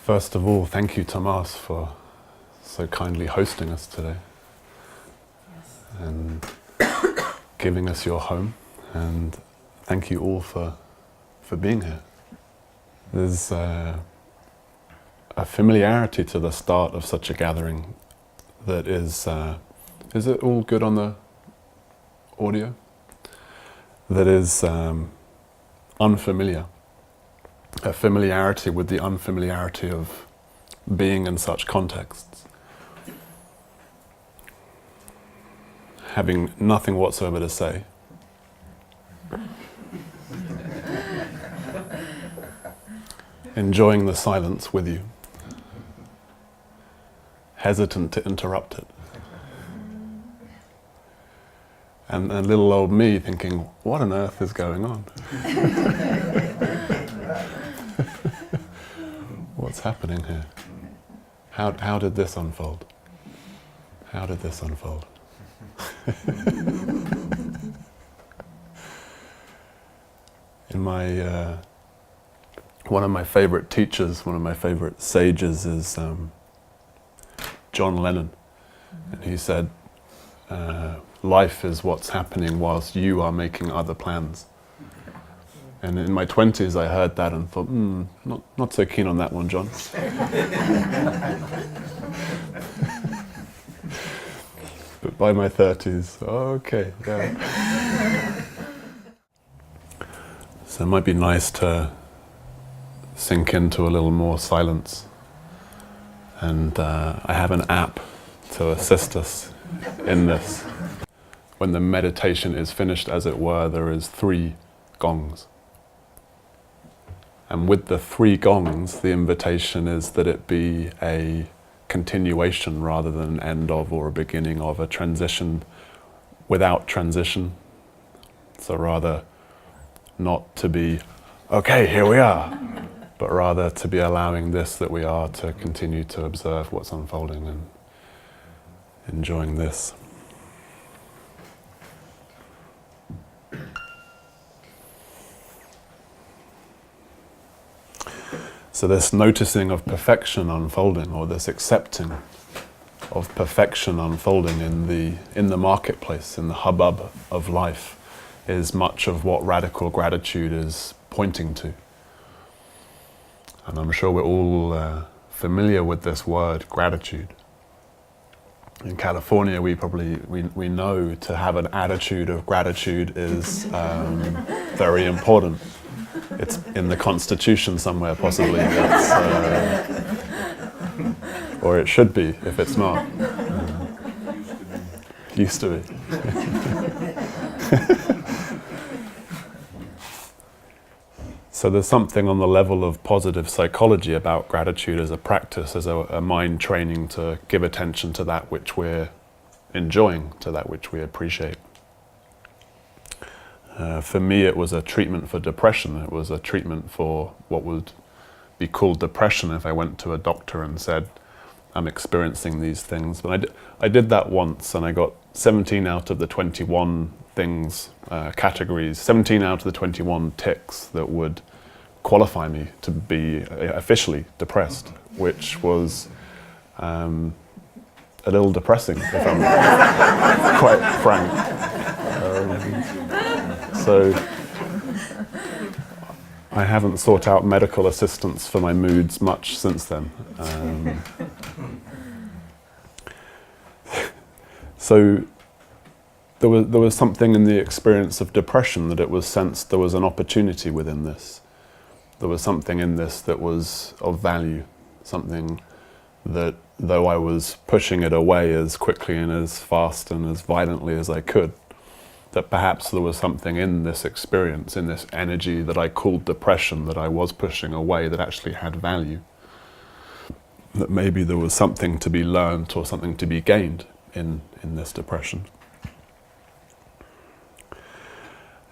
First of all, thank you, Tomas, for so kindly hosting us today and giving us your home. And thank you all for being here. There's a familiarity to the start of such a gathering that is it all good on the audio? That is unfamiliar. A familiarity with the unfamiliarity of being in such contexts. Having nothing whatsoever to say. Enjoying the silence with you. Hesitant to interrupt it. And little old me thinking, what on earth is going on? What's happening here? How did this unfold? How did this unfold? In my one of my favorite teachers, one of my favorite sages is John Lennon, and he said, life is what's happening whilst you are making other plans. And in my 20s I heard that and thought, not so keen on that one, John. But by my 30s, okay, yeah. So it might be nice to sink into a little more silence. And I have an app to assist us in this. When the meditation is finished, as it were, there is 3 gongs. And with the 3 gongs, the invitation is that it be a continuation rather than an end of or a beginning of, a transition without transition. So rather not to be, okay, here we are, but rather to be allowing this that we are to continue to observe what's unfolding and enjoying this. So this noticing of perfection unfolding, or this accepting of perfection unfolding in the marketplace, in the hubbub of life, is much of what radical gratitude is pointing to. And I'm sure we're all familiar with this word, gratitude. In California, we know to have an attitude of gratitude is very important. It's in the Constitution somewhere, possibly. Or it should be, if it's not. Used to be. So there's something on the level of positive psychology about gratitude as a practice, as a mind training to give attention to that which we're enjoying, to that which we appreciate. For me, it was a treatment for depression. It was a treatment for what would be called depression if I went to a doctor and said, I'm experiencing these things. But I did that once, and I got 17 out of the 21 things, categories, 17 out of the 21 ticks that would qualify me to be officially depressed, which was a little depressing, if I'm quite frank. So I haven't sought out medical assistance for my moods much since then. So there was something in the experience of depression that it was sensed there was an opportunity within this. There was something in this that was of value, something that, though I was pushing it away as quickly and as fast and as violently as I could, that perhaps there was something in this experience, in this energy that I called depression, that I was pushing away, that actually had value. That maybe there was something to be learned or something to be gained in this depression.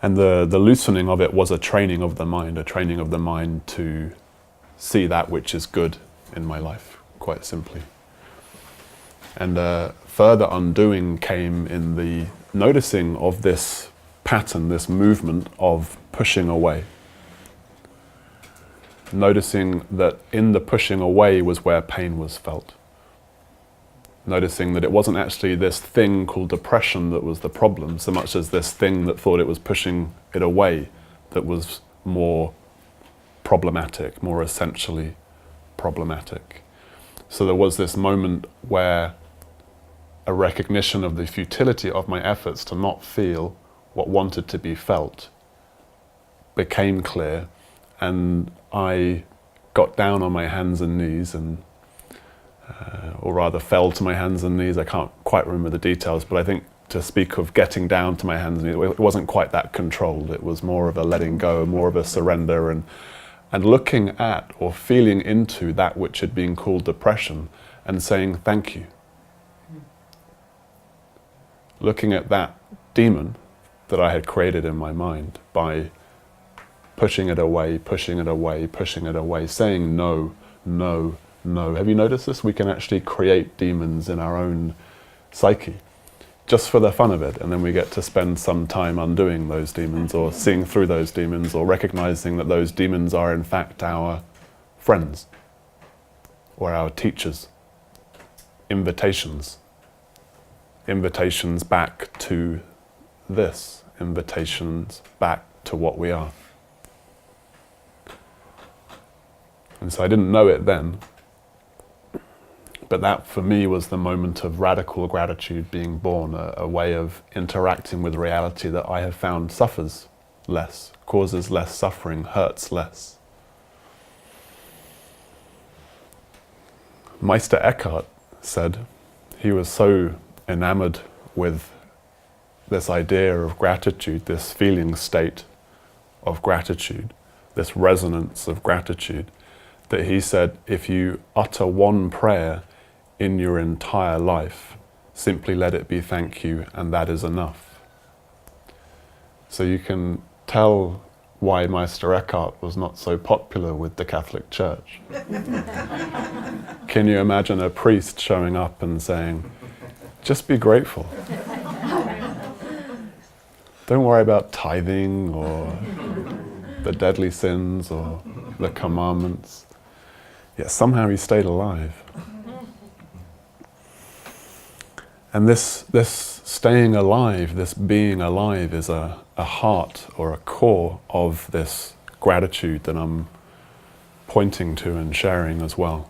And the loosening of it was a training of the mind to see that which is good in my life, quite simply. And further undoing came in the noticing of this pattern, this movement of pushing away. noticing that in the pushing away was where pain was felt. Noticing that it wasn't actually this thing called depression that was the problem, so much as this thing that thought it was pushing it away that was more problematic, more essentially problematic. So there was this moment where a recognition of the futility of my efforts to not feel what wanted to be felt became clear, and I got down on my hands and knees and or rather fell to my hands and knees. I can't quite remember the details, but I think to speak of getting down to my hands and knees, it wasn't quite that controlled. It was more of a letting go, more of a surrender, and looking at or feeling into that which had been called depression and saying thank you. Looking at that demon that I had created in my mind by pushing it away, pushing it away, pushing it away, saying no, no, no. Have you noticed this? We can actually create demons in our own psyche just for the fun of it, and then we get to spend some time undoing those demons or seeing through those demons or recognizing that those demons are in fact our friends or our teachers. Invitations back to this, invitations back to what we are. And so I didn't know it then, but that for me was the moment of radical gratitude being born, a way of interacting with reality that I have found suffers less, causes less suffering, hurts less. Meister Eckhart said he was so enamored with this idea of gratitude, this feeling state of gratitude, this resonance of gratitude, that he said, if you utter one prayer in your entire life, simply let it be thank you, and that is enough. So you can tell why Meister Eckhart was not so popular with the Catholic Church. Can you imagine a priest showing up and saying, just be grateful. Don't worry about tithing or the deadly sins or the commandments. Yet somehow he stayed alive. And this staying alive, this being alive, is a heart or a core of this gratitude that I'm pointing to and sharing as well.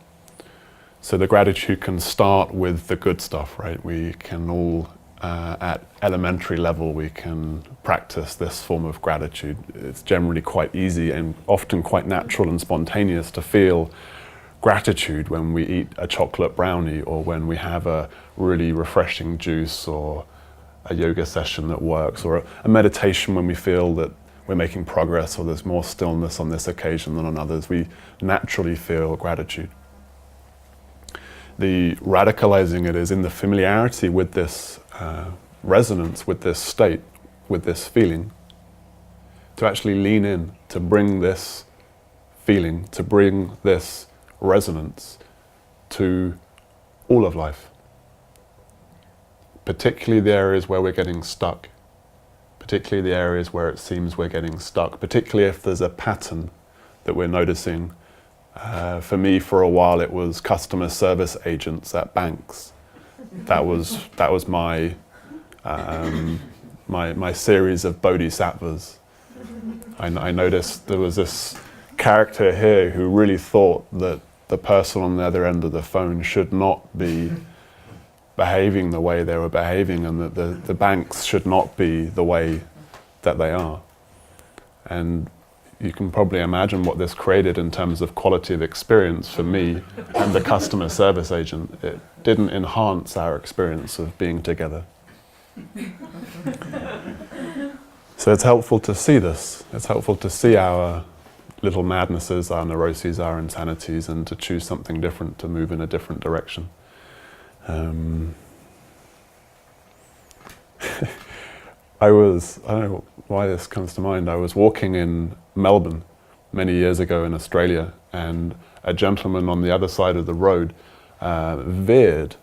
So the gratitude can start with the good stuff, right? We can all, at elementary level, we can practice this form of gratitude. It's generally quite easy and often quite natural and spontaneous to feel gratitude when we eat a chocolate brownie or when we have a really refreshing juice or a yoga session that works or a meditation when we feel that we're making progress or there's more stillness on this occasion than on others. We naturally feel gratitude. The radicalizing it is in the familiarity with this resonance, with this state, with this feeling, to actually lean in, to bring this feeling, to bring this resonance to all of life. Particularly the areas where we're getting stuck, particularly the areas where it seems we're getting stuck, particularly if there's a pattern that we're noticing. For me, for a while, it was customer service agents at banks. That was my my series of bodhisattvas. I noticed there was this character here who really thought that the person on the other end of the phone should not be behaving the way they were behaving, and that the banks should not be the way that they are. And you can probably imagine what this created in terms of quality of experience for me and the customer service agent. It didn't enhance our experience of being together. So it's helpful to see this. It's helpful to see our little madnesses, our neuroses, our insanities, and to choose something different, to move in a different direction. I don't know why this comes to mind, I was walking in Melbourne many years ago in Australia, and a gentleman on the other side of the road veered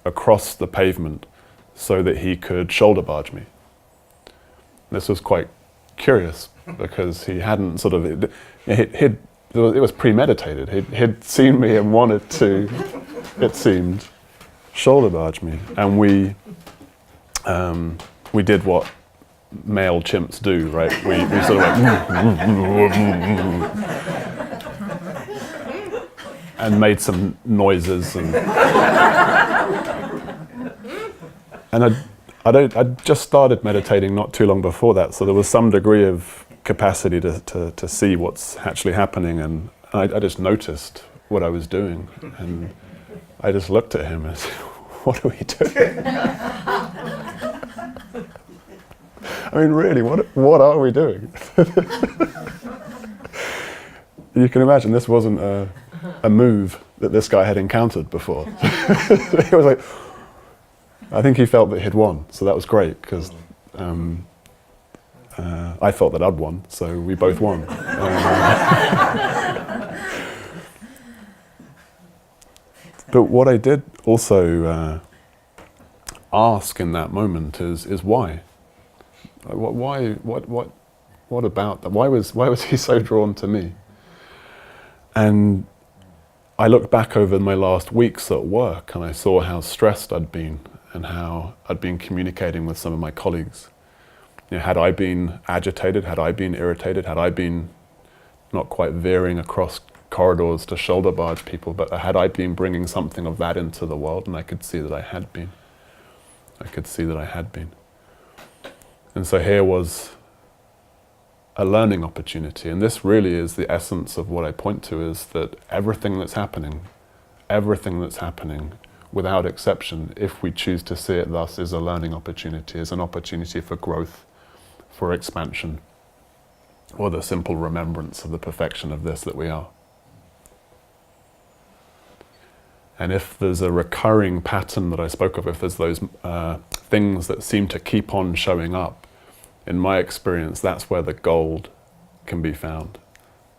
across the pavement so that he could shoulder barge me. This was quite curious because he hadn't he'd it was premeditated. He'd seen me and wanted to, it seemed, shoulder barge me. And we did what male chimps do, right? We sort of went and made some noises, and I'd just started meditating not too long before that, so there was some degree of capacity to see what's actually happening, and I just noticed what I was doing, and I just looked at him and said, "What are we doing?" I mean, really, what are we doing? You can imagine this wasn't a move that this guy had encountered before. He was like, I think he felt that he'd won, so that was great, because I felt that I'd won, so we both won. But what I did also ask in that moment is why? What about that? Why was he so drawn to me? And I looked back over my last weeks at work, and I saw how stressed I'd been and how I'd been communicating with some of my colleagues. You know, had I been agitated, had I been irritated, had I been not quite veering across corridors to shoulder barge people, but had I been bringing something of that into the world? And I could see that I had been. I could see that I had been. And so here was a learning opportunity, and this really is the essence of what I point to, is that everything that's happening, without exception, if we choose to see it thus, is a learning opportunity, is an opportunity for growth, for expansion, or the simple remembrance of the perfection of this that we are. And if there's a recurring pattern that I spoke of, if there's those things that seem to keep on showing up, in my experience, that's where the gold can be found.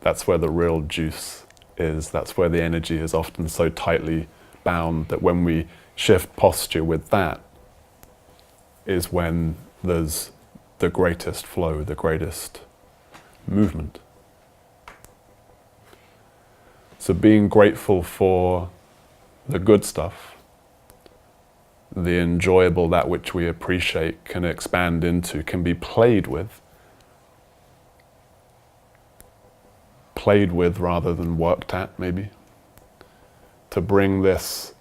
That's where the real juice is. That's where the energy is often so tightly bound that when we shift posture with that is when there's the greatest flow, the greatest movement. So being grateful for the good stuff, the enjoyable, that which we appreciate, can expand into, can be played with rather than worked at, maybe, to bring this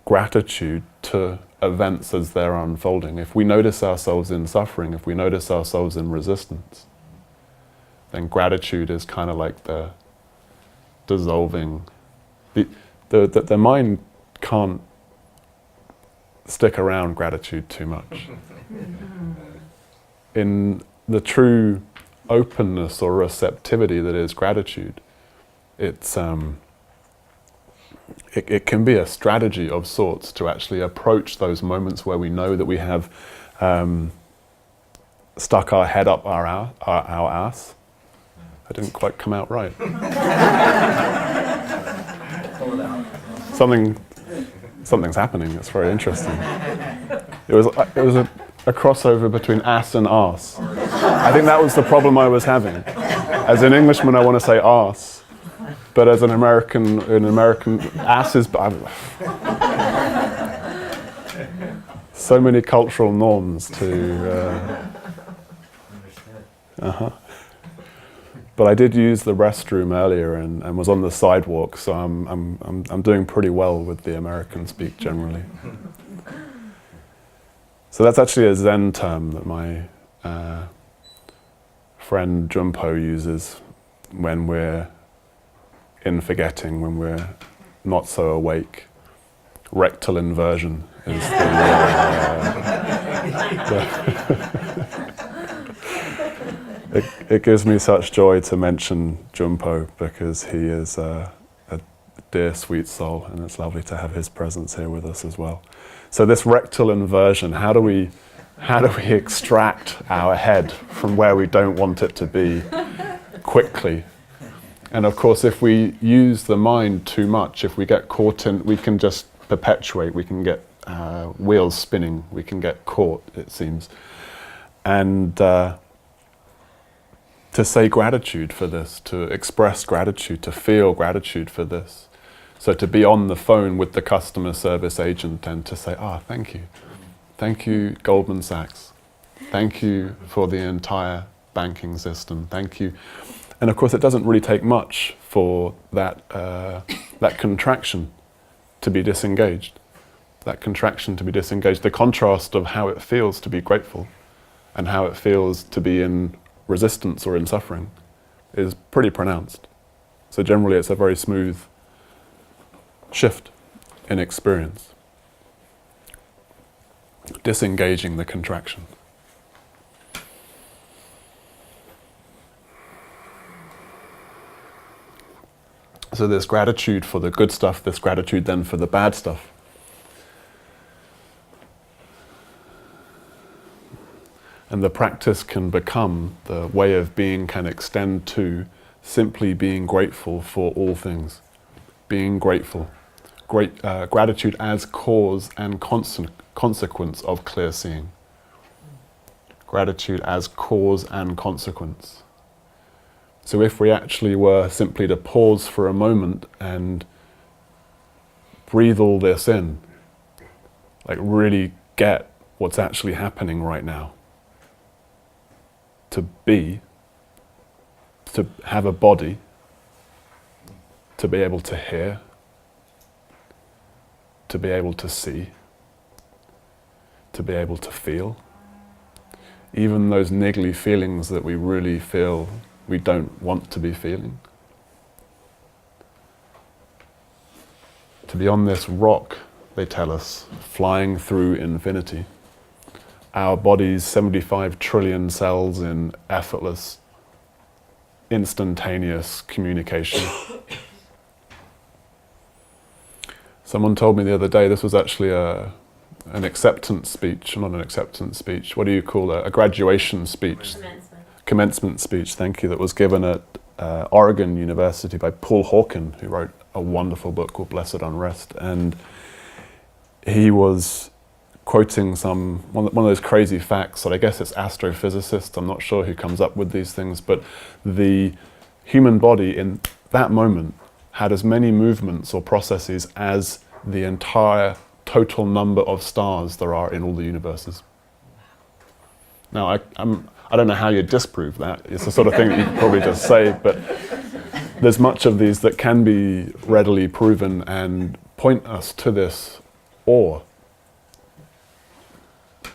gratitude to events as they're unfolding. If we notice ourselves in suffering, if we notice ourselves in resistance, then gratitude is kind of like the dissolving. The mind can't stick around gratitude too much. In the true openness or receptivity that is gratitude, it can be a strategy of sorts to actually approach those moments where we know that we have stuck our head up our ass. I didn't quite come out right. Something's happening. It's very interesting. It was a crossover between ass and arse. I think that was the problem I was having. As an Englishman, I want to say arse, but as an American, ass is. So many cultural norms to. But I did use the restroom earlier and was on the sidewalk, so I'm doing pretty well with the American speak generally. So that's actually a Zen term that my friend Junpo uses when we're in forgetting, when we're not so awake. Rectal inversion is It gives me such joy to mention Junpo because he is a dear, sweet soul, and it's lovely to have his presence here with us as well. So this rectal inversion, how do we extract our head from where we don't want it to be quickly? And of course, if we use the mind too much, if we get caught in, we can just perpetuate, we can get wheels spinning, we can get caught, it seems. And to say gratitude for this, to express gratitude, to feel gratitude for this. So to be on the phone with the customer service agent and to say, thank you. Thank you, Goldman Sachs. Thank you for the entire banking system. Thank you. And of course, it doesn't really take much for that contraction to be disengaged. That contraction to be disengaged. The contrast of how it feels to be grateful and how it feels to be in resistance or in suffering is pretty pronounced. So generally, it's a very smooth shift in experience. Disengaging the contraction. So there's gratitude for the good stuff, there's gratitude then for the bad stuff. And the practice can become, the way of being can extend to simply being grateful for all things. Being grateful. Gratitude as cause and consequence of clear seeing. Gratitude as cause and consequence. So if we actually were simply to pause for a moment and breathe all this in, like really get what's actually happening right now, to be, to have a body, to be able to hear, to be able to see, to be able to feel, even those niggly feelings that we really feel we don't want to be feeling. To be on this rock, they tell us, flying through infinity. Our body's 75 trillion cells in effortless, instantaneous communication. Someone told me the other day, this was actually an acceptance speech, not an acceptance speech, what do you call it? A graduation speech. Commencement speech, thank you, that was given at Oregon University by Paul Hawken, who wrote a wonderful book called Blessed Unrest. And he was quoting one of those crazy facts that I guess it's astrophysicists, I'm not sure who comes up with these things, but the human body in that moment had as many movements or processes as the entire total number of stars there are in all the universes. Now, I don't know how you disprove that. It's the sort of thing that you could probably just say, but there's much of these that can be readily proven and point us to this awe.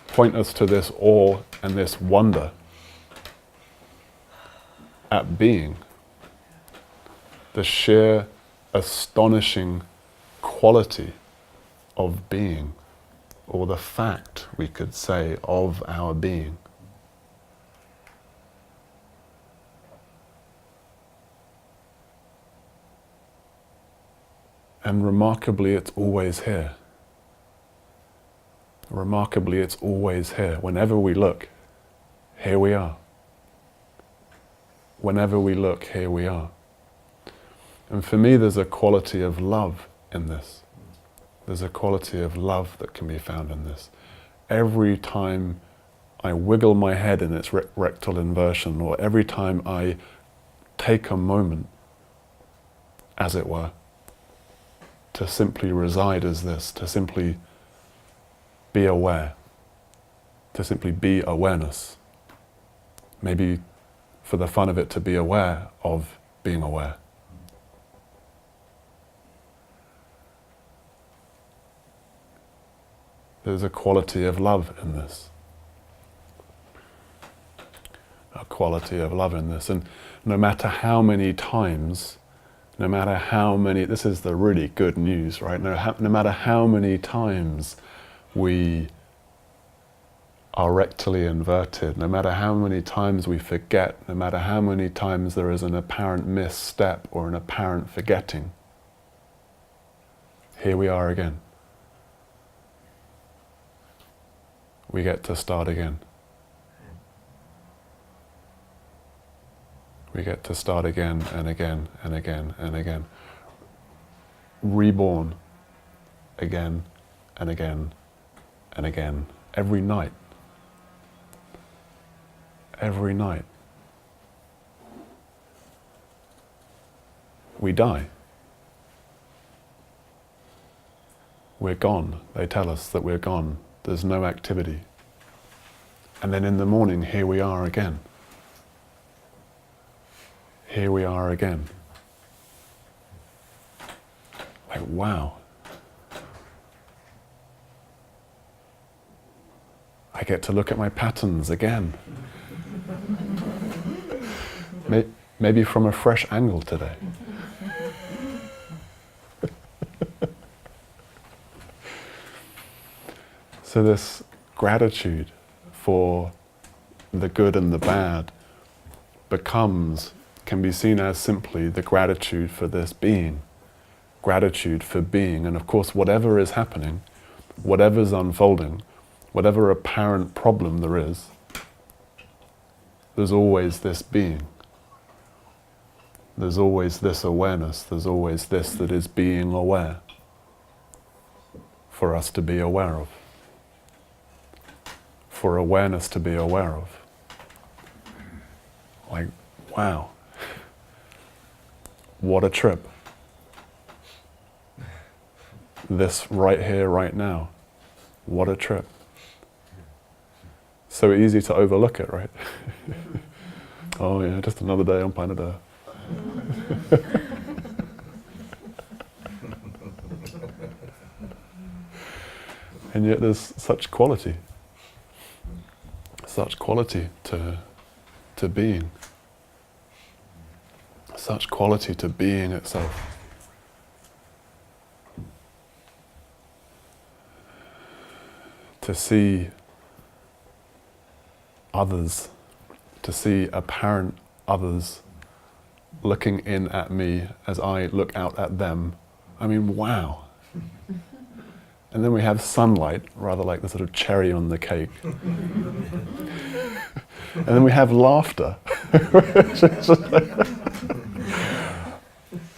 Point us to this awe and this wonder at being. The sheer astonishing quality of being, or the fact, we could say, of our being. And remarkably, it's always here. Remarkably, it's always here. Whenever we look, here we are. Whenever we look, here we are. And for me, there's a quality of love in this. There's a quality of love that can be found in this. Every time I wiggle my head in its rectal inversion, or every time I take a moment, as it were, to simply reside as this, to simply be aware, to simply be awareness. Maybe for the fun of it, to be aware of being aware. There's a quality of love in this. A quality of love in this. And no matter how many times, this is the really good news, right? No matter how many times we are rectally inverted, no matter how many times we forget, no matter how many times there is an apparent misstep or an apparent forgetting, here we are again. We get to start again. We get to start again and again and again and again. Reborn again and again and again. Every night. Every night. we die. We're gone. They tell us that we're gone. There's no activity. And then in the morning, here we are again. Here we are again. Like, wow. I get to look at my patterns again. Maybe from a fresh angle today. So this gratitude for the good and the bad can be seen as simply the gratitude for this being. Gratitude for being. And of course, whatever is happening, whatever's unfolding, whatever apparent problem there is, there's always this being. There's always this awareness. There's always this that is being aware for us to be aware of. For awareness to be aware of. Like, wow. What a trip. This right here, right now. What a trip. So easy to overlook it, right? Oh yeah, just another day on planet Earth. And yet there's such quality to being. Such quality to being itself. To see others, to see apparent others looking in at me as I look out at them. I mean, wow. And then we have sunlight, rather like the sort of cherry on the cake. And then we have laughter.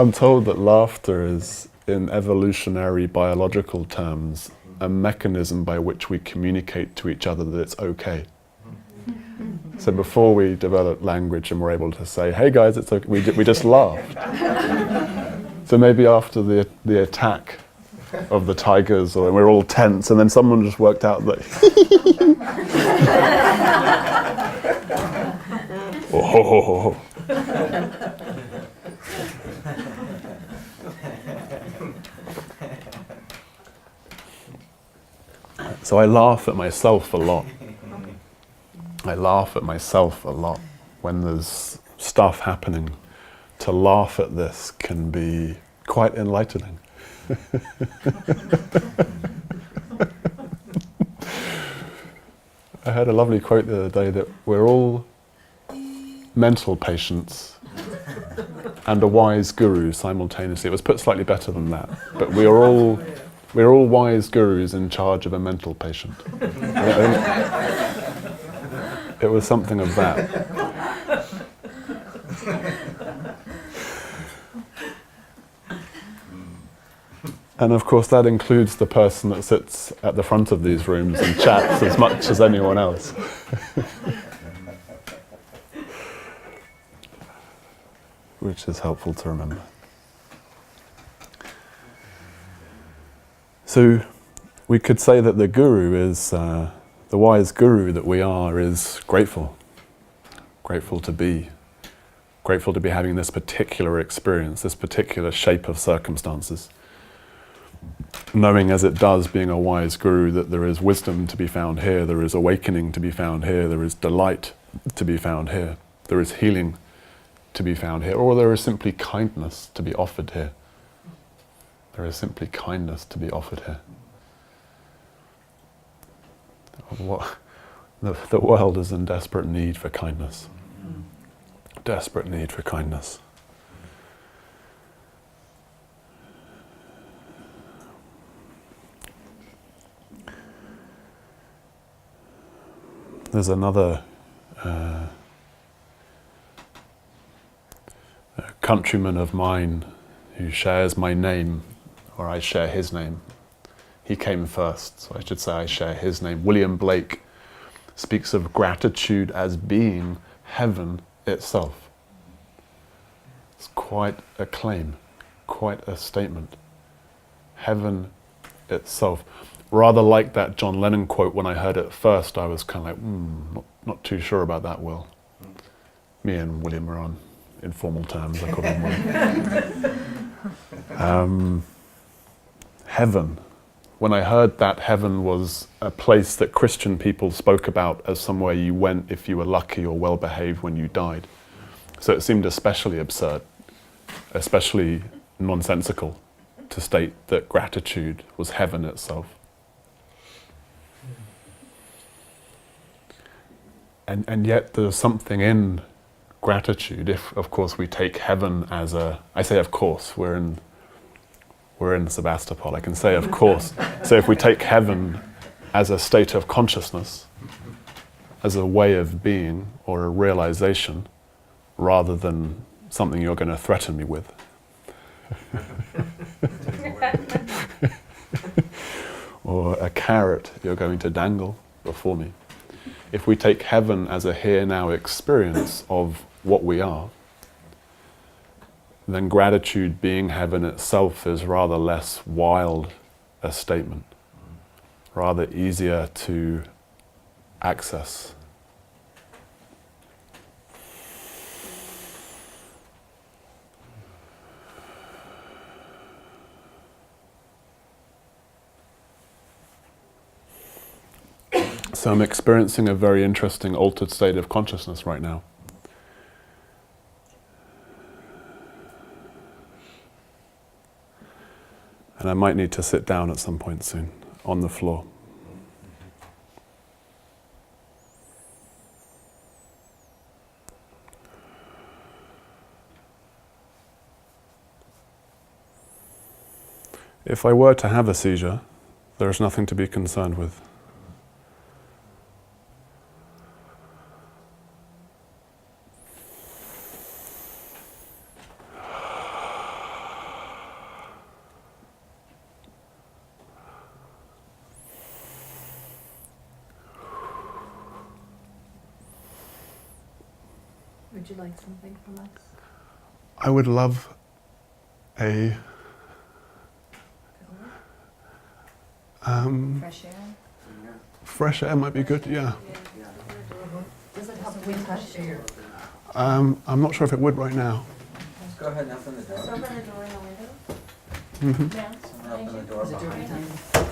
I'm told that laughter is, in evolutionary biological terms, a mechanism by which we communicate to each other that it's okay. So before we developed language and were able to say, hey guys, it's okay, we just laughed. So maybe after the attack of the tigers, or we're all tense, and then someone just worked out that oh. So I laugh at myself a lot. I laugh at myself a lot when there's stuff happening. To laugh at this can be quite enlightening. I heard a lovely quote the other day that we're all mental patients and a wise guru simultaneously. It was put slightly better than that, but we're all wise gurus in charge of a mental patient. It was something of that. And of course that includes the person that sits at the front of these rooms and chats as much as anyone else. Which is helpful to remember. So we could say that the guru is, the wise guru that we are is grateful. Grateful to be having this particular experience, this particular shape of circumstances. Knowing as it does, being a wise guru, that there is wisdom to be found here, there is awakening to be found here, there is delight to be found here, there is healing to be found here, or there is simply kindness to be offered here. There is simply kindness to be offered here. The world is in desperate need for kindness. Desperate need for kindness. There's another countryman of mine who shares my name, or I share his name. He came first, so I should say I share his name. William Blake speaks of gratitude as being heaven itself. It's quite a claim, quite a statement. Heaven itself. Rather like that John Lennon quote, when I heard it first, I was kind of like, not too sure about that, Will. Me and William were on informal terms, I call him Will. Heaven. When I heard that heaven was a place that Christian people spoke about as somewhere you went if you were lucky or well behaved when you died. So it seemed especially absurd, especially nonsensical to state that gratitude was heaven itself. And yet there's something in gratitude, if of course we take heaven as I say of course, we're in Sebastopol, I can say of course. So if we take heaven as a state of consciousness, as a way of being or a realization, rather than something you're going to threaten me with. Or a carrot you're going to dangle before me. If we take heaven as a here-now experience of what we are, then gratitude being heaven itself is rather less wild a statement, rather easier to access. So I'm experiencing a very interesting altered state of consciousness right now. And I might need to sit down at some point soon, on the floor. If I were to have a seizure, there is nothing to be concerned with. Would you like something from us? I would love a Fresh air? fresh air might be good, yeah. Does it help if we touch you? I'm not sure if it would right now. Go ahead and open the door. Just open the door and the window. Mm-hmm. Yeah. Someone open the door Is it behind door you. behind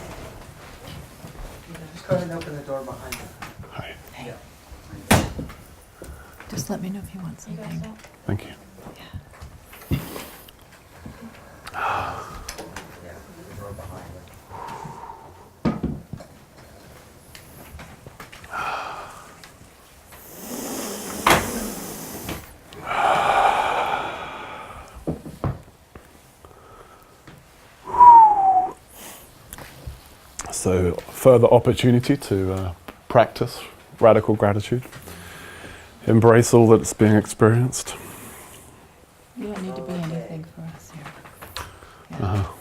Just go ahead and open the door behind you. Hi, Just let me know if you want you? You guys something. don't? thank you. Yeah, the door behind you. So further opportunity to practice radical gratitude. Embrace all that's being experienced. You don't need to be anything for us here. Yeah. Uh-huh.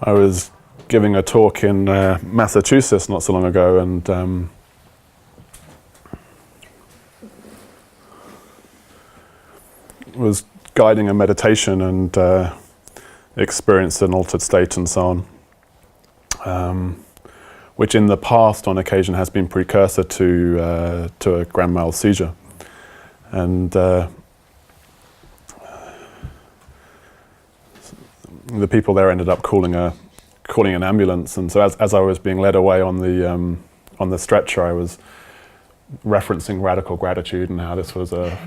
I was giving a talk in Massachusetts not so long ago, and was guiding a meditation and experienced an altered state and so on, which in the past on occasion has been precursor to a grand mal seizure. And the people there ended up calling an ambulance, and so as I was being led away on the stretcher, I was referencing radical gratitude and how this was a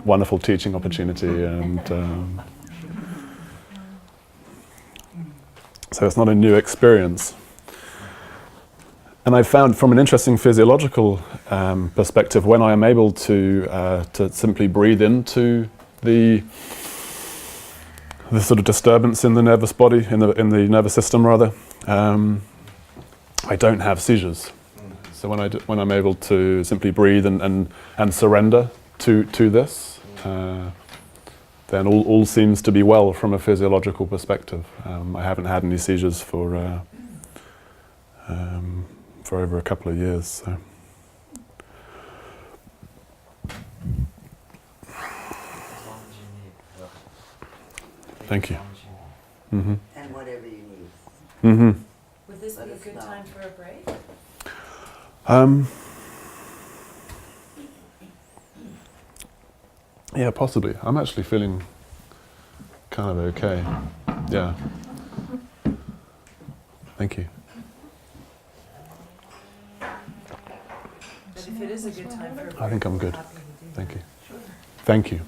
wonderful teaching opportunity, and so it's not a new experience. And I found, from an interesting physiological perspective, when I am able to simply breathe into the sort of disturbance in the nervous body, in the nervous system rather, I don't have seizures. So when I'm able to simply breathe and surrender to this, then all seems to be well from a physiological perspective. I haven't had any seizures for for over a couple of years. So. As long as you need. Thank you. As long as you need. Mm-hmm. And whatever you need. Mm-hmm. Would this Let be a us good know. time for a break? Yeah, possibly. I'm actually feeling kind of okay. Yeah. Thank you. But if it is a good time for a break, I think I'm we're good. happy to do that. Thank you. Thank you.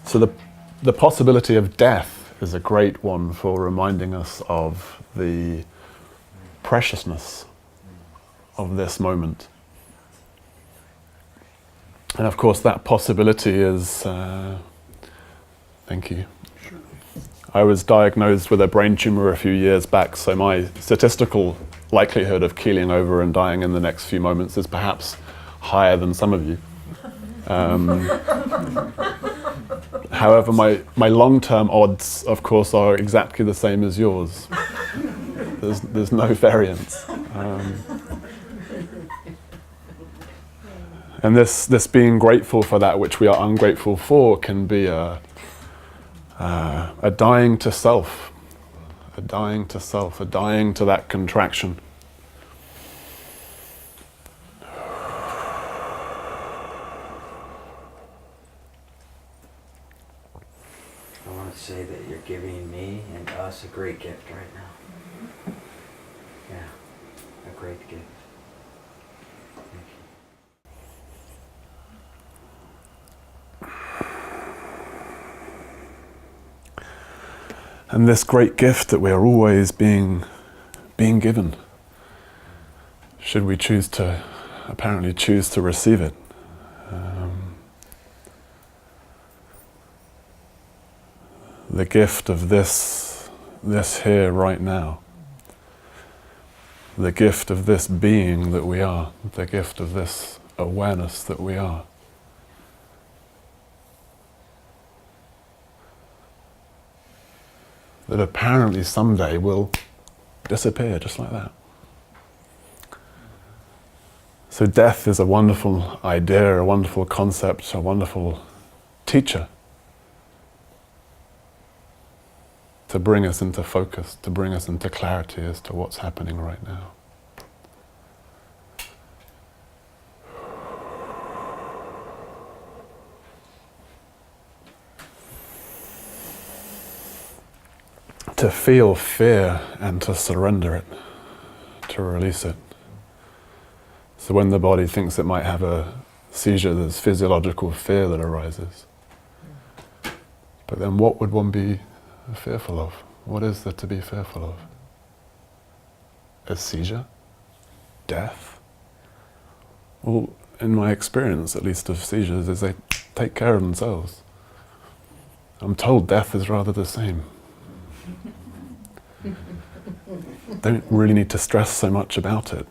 So the possibility of death is a great one for reminding us of the preciousness of this moment. And of course that possibility is, thank you. I was diagnosed with a brain tumor a few years back, so my statistical likelihood of keeling over and dying in the next few moments is perhaps higher than some of you. However, my long-term odds, of course, are exactly the same as yours. There's no variance. And this being grateful for that which we are ungrateful for can be a dying to self, a dying to self, a dying to that contraction. I want to say that you're giving me and us a great gift right now. Yeah, a great gift. Thank you. And this great gift that we are always being given, should we apparently choose to receive it. The gift of this here right now. The gift of this being that we are. The gift of this awareness that we are. That apparently someday will disappear just like that. So death is a wonderful idea, a wonderful concept, a wonderful teacher to bring us into focus, to bring us into clarity as to what's happening right now. To feel fear and to surrender it, to release it. So when the body thinks it might have a seizure, there's physiological fear that arises. But then what would one be fearful of? What is there to be fearful of? A seizure? Death? Well, in my experience, at least of seizures, is they take care of themselves. I'm told death is rather the same. Don't really need to stress so much about it.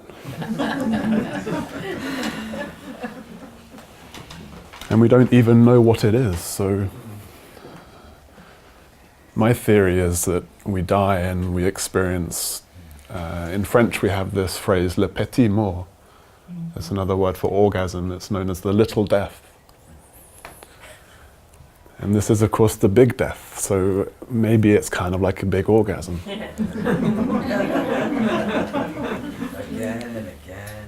And we don't even know what it is, so my theory is that we die and we experience, in French we have this phrase, le petit mort. It's another word for orgasm, it's known as the little death. And this is of course the big death, so maybe it's kind of like a big orgasm. Again and again.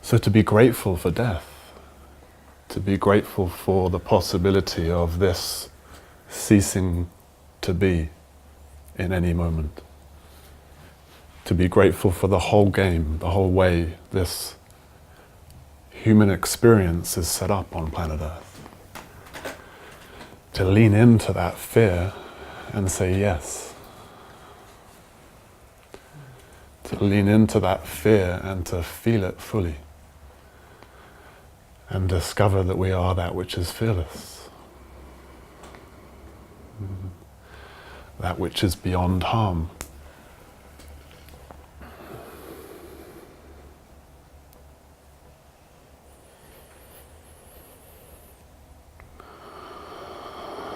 So to be grateful for death, to be grateful for the possibility of this ceasing to be in any moment, to be grateful for the whole game, the whole way this human experience is set up on planet Earth. To lean into that fear and say yes. To lean into that fear and to feel it fully. and discover that we are that which is fearless, that which is beyond harm.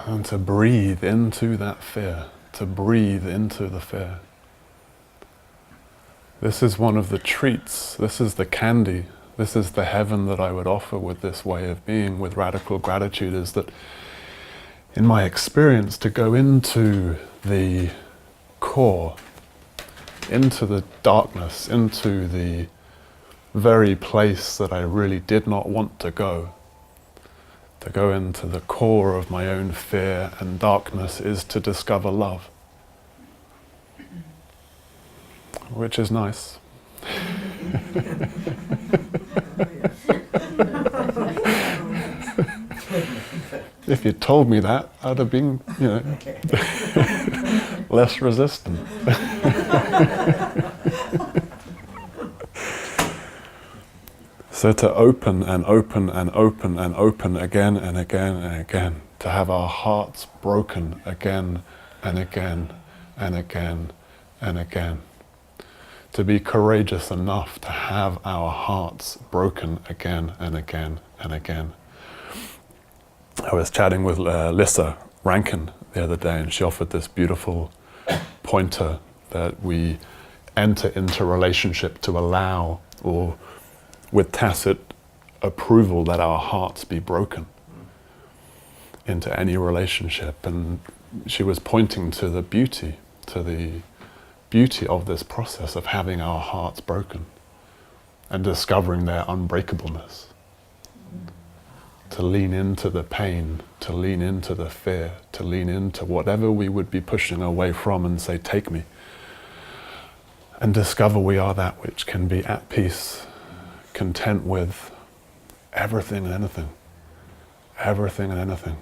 And to breathe into that fear, to breathe into the fear. This is one of the treats, this is the candy, this is the heaven that I would offer with this way of being, with radical gratitude, is that in my experience to go into the core, into the darkness, into the very place that I really did not want to go into the core of my own fear and darkness, is to discover love. Which is nice. If you told me that, I'd have been, less resistant. So to open and open and open and open again and again and again, to have our hearts broken again and again and again and again. To be courageous enough to have our hearts broken again and again and again. I was chatting with Lissa Rankin the other day, and she offered this beautiful pointer that we enter into relationship to allow, or with tacit approval, that our hearts be broken into any relationship. And she was pointing to the beauty of this process of having our hearts broken and discovering their unbreakableness. To lean into the pain, to lean into the fear, to lean into whatever we would be pushing away from and say, take me. And discover we are that which can be at peace, content with everything and anything. Everything and anything.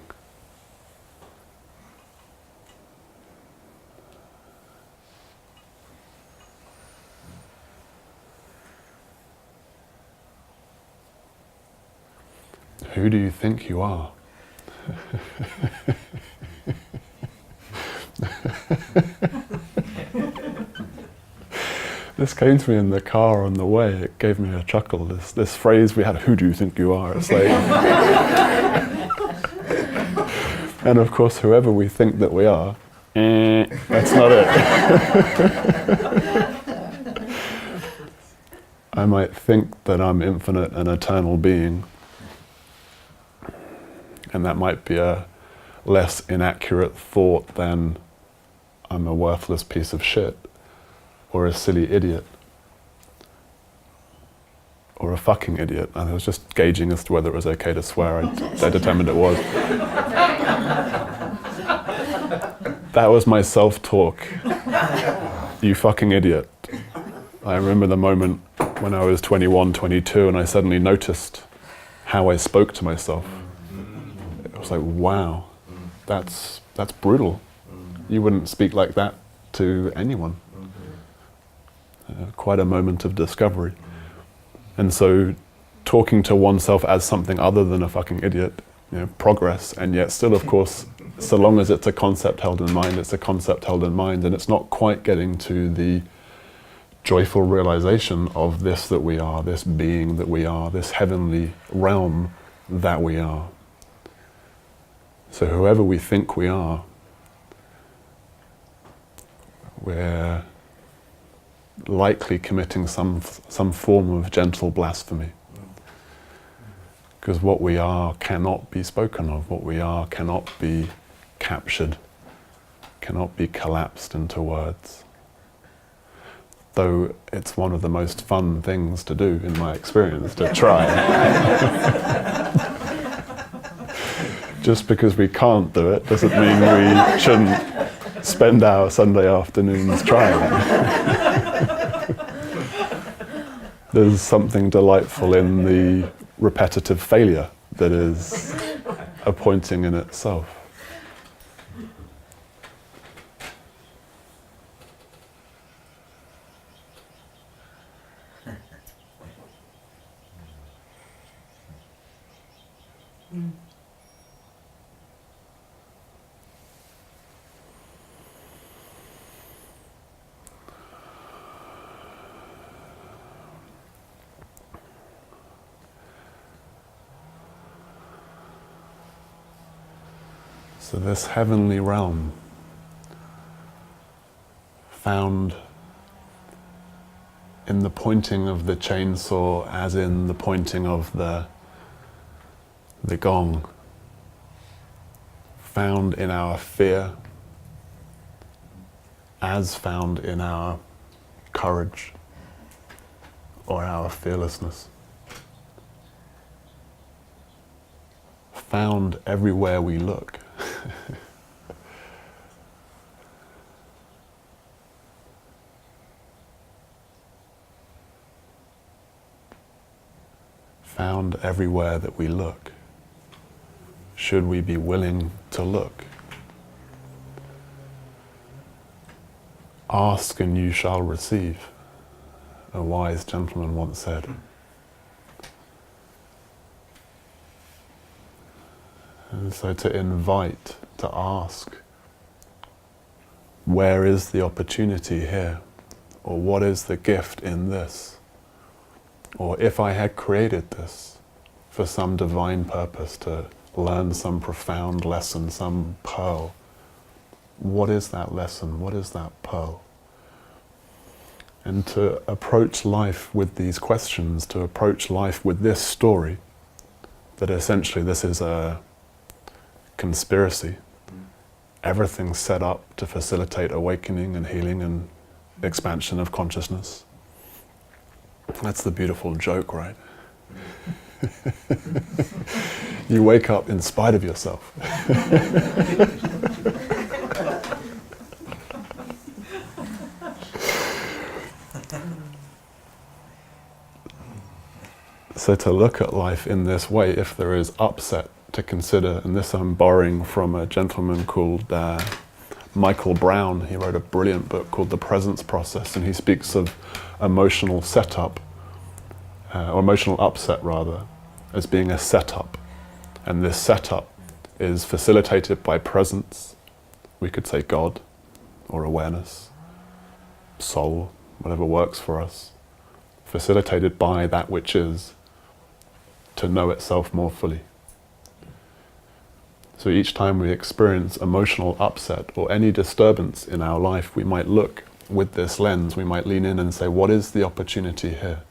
Who do you think you are? This came to me in the car on the way. It gave me a chuckle. This phrase we had, who do you think you are? It's like, and of course, whoever we think that we are, that's not it. I might think that I'm infinite and eternal being, and that might be a less inaccurate thought than I'm a worthless piece of shit, or a silly idiot, or a fucking idiot. And I was just gauging as to whether it was okay to swear. I determined it was. That was my self-talk. You fucking idiot. I remember the moment when I was 21, 22, and I suddenly noticed how I spoke to myself. It was like, wow, that's brutal. You wouldn't speak like that to anyone. Quite a moment of discovery. And so talking to oneself as something other than a fucking idiot, progress, and yet still, of course, so long as it's a concept held in mind, it's a concept held in mind, and it's not quite getting to the joyful realization of this that we are, this being that we are, this heavenly realm that we are. So whoever we think we are, we're likely committing some form of gentle blasphemy. Because what we are cannot be spoken of, what we are cannot be captured, cannot be collapsed into words. Though it's one of the most fun things to do, in my experience, to try. Just because we can't do it doesn't mean we shouldn't spend our Sunday afternoons trying it. There's something delightful in the repetitive failure that is appointing in itself. So this heavenly realm, found in the pointing of the chainsaw as in the pointing of the gong, found in our fear as found in our courage or our fearlessness, found everywhere we look. Found everywhere that we look, should we be willing to look. Ask and you shall receive, a wise gentleman once said. And so to invite, to ask, where is the opportunity here? Or what is the gift in this? Or if I had created this for some divine purpose, to learn some profound lesson, some pearl, what is that lesson? What is that pearl? And to approach life with these questions, to approach life with this story, that essentially this is a conspiracy. Everything's set up to facilitate awakening and healing and expansion of consciousness. That's the beautiful joke, right? You wake up in spite of yourself. So to look at life in this way, if there is upset to consider, and this I'm borrowing from a gentleman called Michael Brown. He wrote a brilliant book called The Presence Process, and he speaks of emotional setup, or emotional upset rather, as being a setup. And this setup is facilitated by presence, we could say God, or awareness, soul, whatever works for us, facilitated by that which is, to know itself more fully. So each time we experience emotional upset or any disturbance in our life, we might look with this lens, we might lean in and say, what is the opportunity here?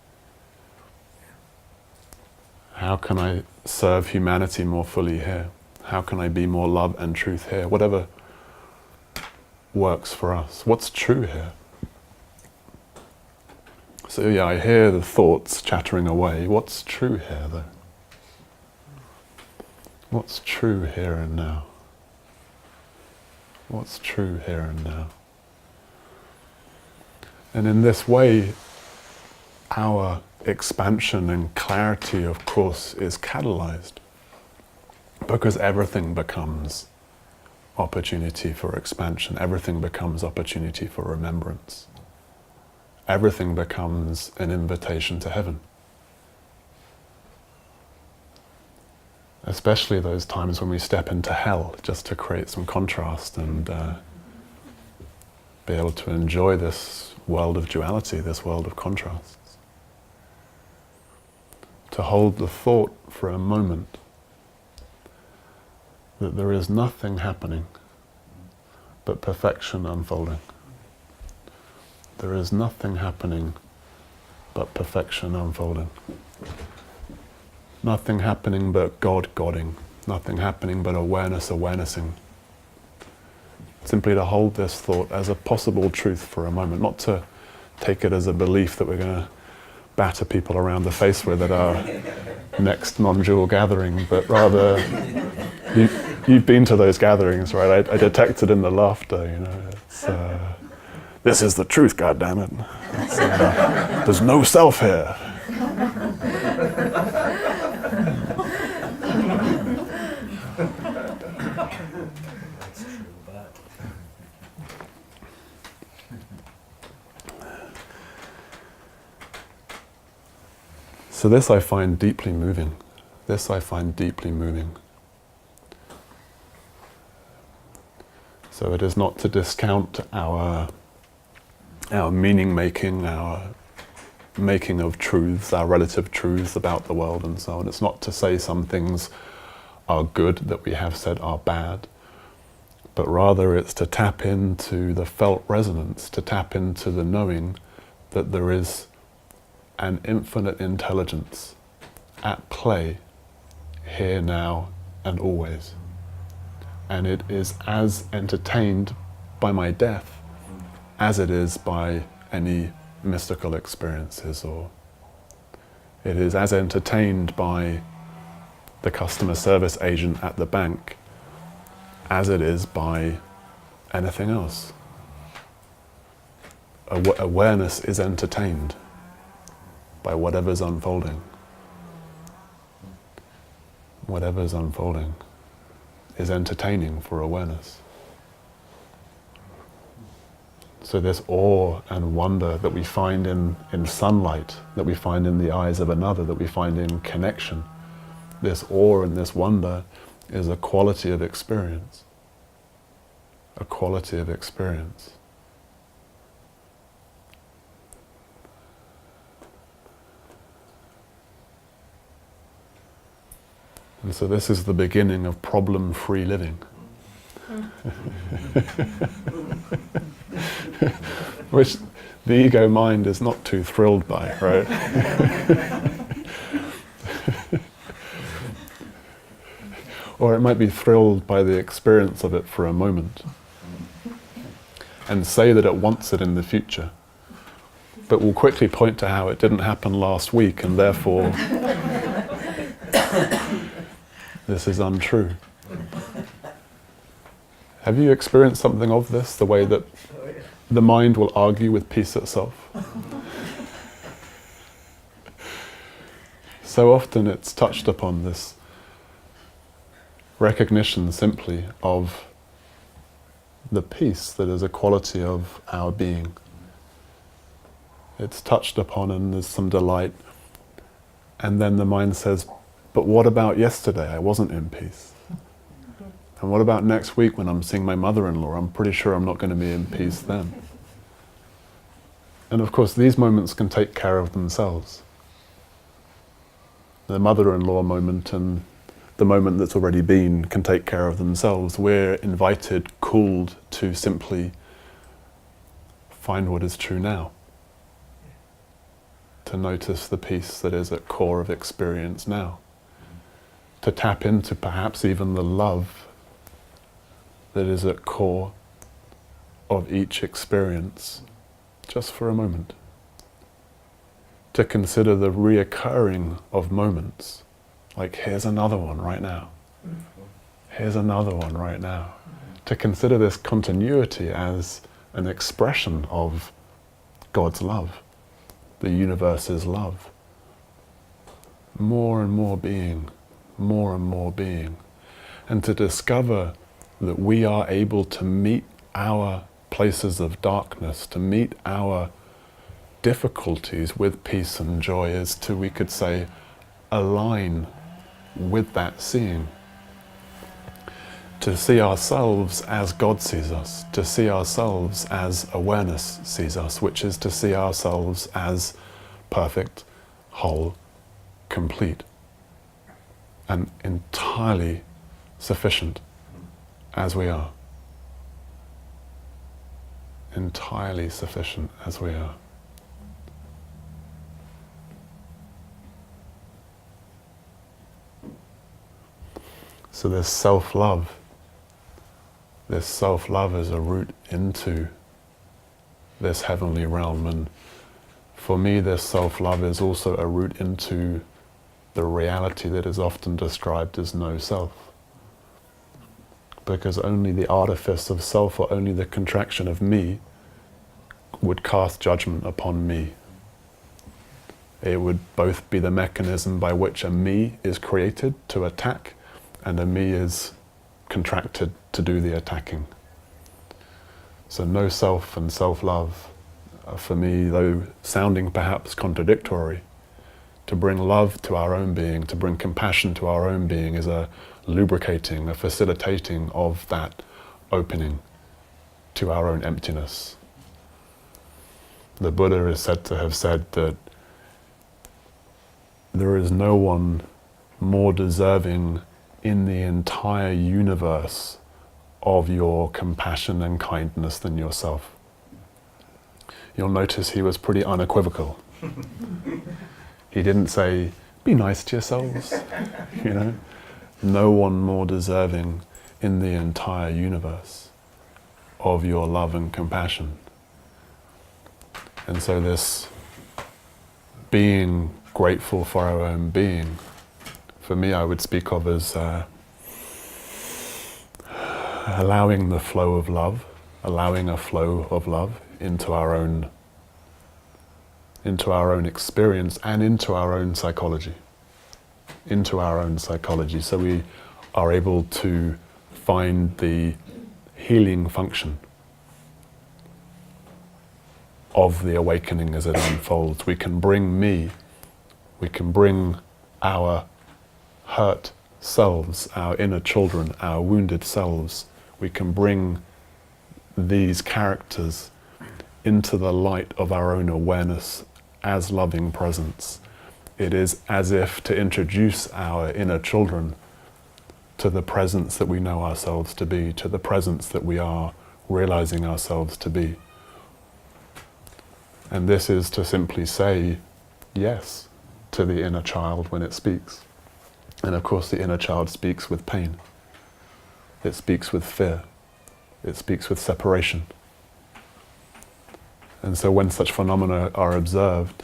How can I serve humanity more fully here? How can I be more love and truth here? Whatever works for us. What's true here? So yeah, I hear the thoughts chattering away. What's true here though? What's true here and now? What's true here and now? And in this way, our expansion and clarity, of course, is catalyzed, because everything becomes opportunity for expansion. Everything becomes opportunity for remembrance. Everything becomes an invitation to heaven. Especially those times when we step into hell, just to create some contrast and be able to enjoy this world of duality, this world of contrasts. To hold the thought for a moment that there is nothing happening but perfection unfolding. There is nothing happening but perfection unfolding. Nothing happening but God-godding. Nothing happening but awarenessing. Simply to hold this thought as a possible truth for a moment, not to take it as a belief that we're going to batter people around the face with at our next non-dual gathering, but rather, you've been to those gatherings, right? I detected in the laughter, you know, it's, this is the truth, goddammit. There's no self here. That's true, but So this I find deeply moving, This I find deeply moving. So it is not to discount our meaning making, our making of truths, our relative truths about the world and so on. It's not to say some things are good that we have said are bad, but rather it's to tap into the felt resonance, to tap into the knowing that there is an infinite intelligence at play here, now, and always. And it is as entertained by my death as it is by any mystical experiences, or it is as entertained by the customer service agent at the bank as it is by anything else. Awareness is entertained by whatever's unfolding. Whatever's unfolding is entertaining for awareness. So this awe and wonder that we find in sunlight, that we find in the eyes of another, that we find in connection, this awe and this wonder is a quality of experience. A quality of experience. And so this is the beginning of problem-free living. Which the ego mind is not too thrilled by, right? Or it might be thrilled by the experience of it for a moment and say that it wants it in the future, but will quickly point to how it didn't happen last week and therefore this is untrue. Have you experienced something of this, the way that the mind will argue with peace itself? So often it's touched upon, this recognition simply of the peace that is a quality of our being. It's touched upon and there's some delight, and then the mind says, but what about yesterday? I wasn't in peace. And what about next week when I'm seeing my mother-in-law? I'm pretty sure I'm not going to be in peace then. And of course these moments can take care of themselves. The mother-in-law moment and the moment that's already been can take care of themselves. We're invited, called to simply find what is true now. To notice the peace that is at core of experience now. To tap into perhaps even the love that is at core of each experience, just for a moment. To consider the reoccurring of moments, like here's another one right now. Here's another one right now. To consider this continuity as an expression of God's love, the universe's love. More and more being, more and more being. And to discover that we are able to meet our places of darkness, to meet our difficulties with peace and joy, is to, we could say, align with that seeing. To see ourselves as God sees us, to see ourselves as awareness sees us, which is to see ourselves as perfect, whole, complete, and entirely sufficient as we are. Entirely sufficient as we are. So this self-love is a route into this heavenly realm, and for me this self-love is also a route into the reality that is often described as no self. Because only the artifice of self, or only the contraction of me, would cast judgment upon me. It would both be the mechanism by which a me is created to attack, and a me is contracted to do the attacking. So no self and self-love, for me, though sounding perhaps contradictory to To bring love to our own being, to bring compassion to our own being is a lubricating, a facilitating of that opening to our own emptiness. The Buddha is said to have said that there is no one more deserving in the entire universe of your compassion and kindness than yourself. You'll notice he was pretty unequivocal. He didn't say, be nice to yourselves, you know. No one more deserving in the entire universe of your love and compassion. And so this being grateful for our own being, for me I would speak of as allowing the flow of love, allowing a flow of love into our own experience and into our own psychology. So we are able to find the healing function of the awakening as it unfolds. We can bring our hurt selves, our inner children, our wounded selves, we can bring these characters into the light of our own awareness as loving presence. It is as if to introduce our inner children to the presence that we know ourselves to be, to the presence that we are realizing ourselves to be. And this is to simply say yes to the inner child when it speaks. And of course the inner child speaks with pain. It speaks with fear. It speaks with separation. And so when such phenomena are observed,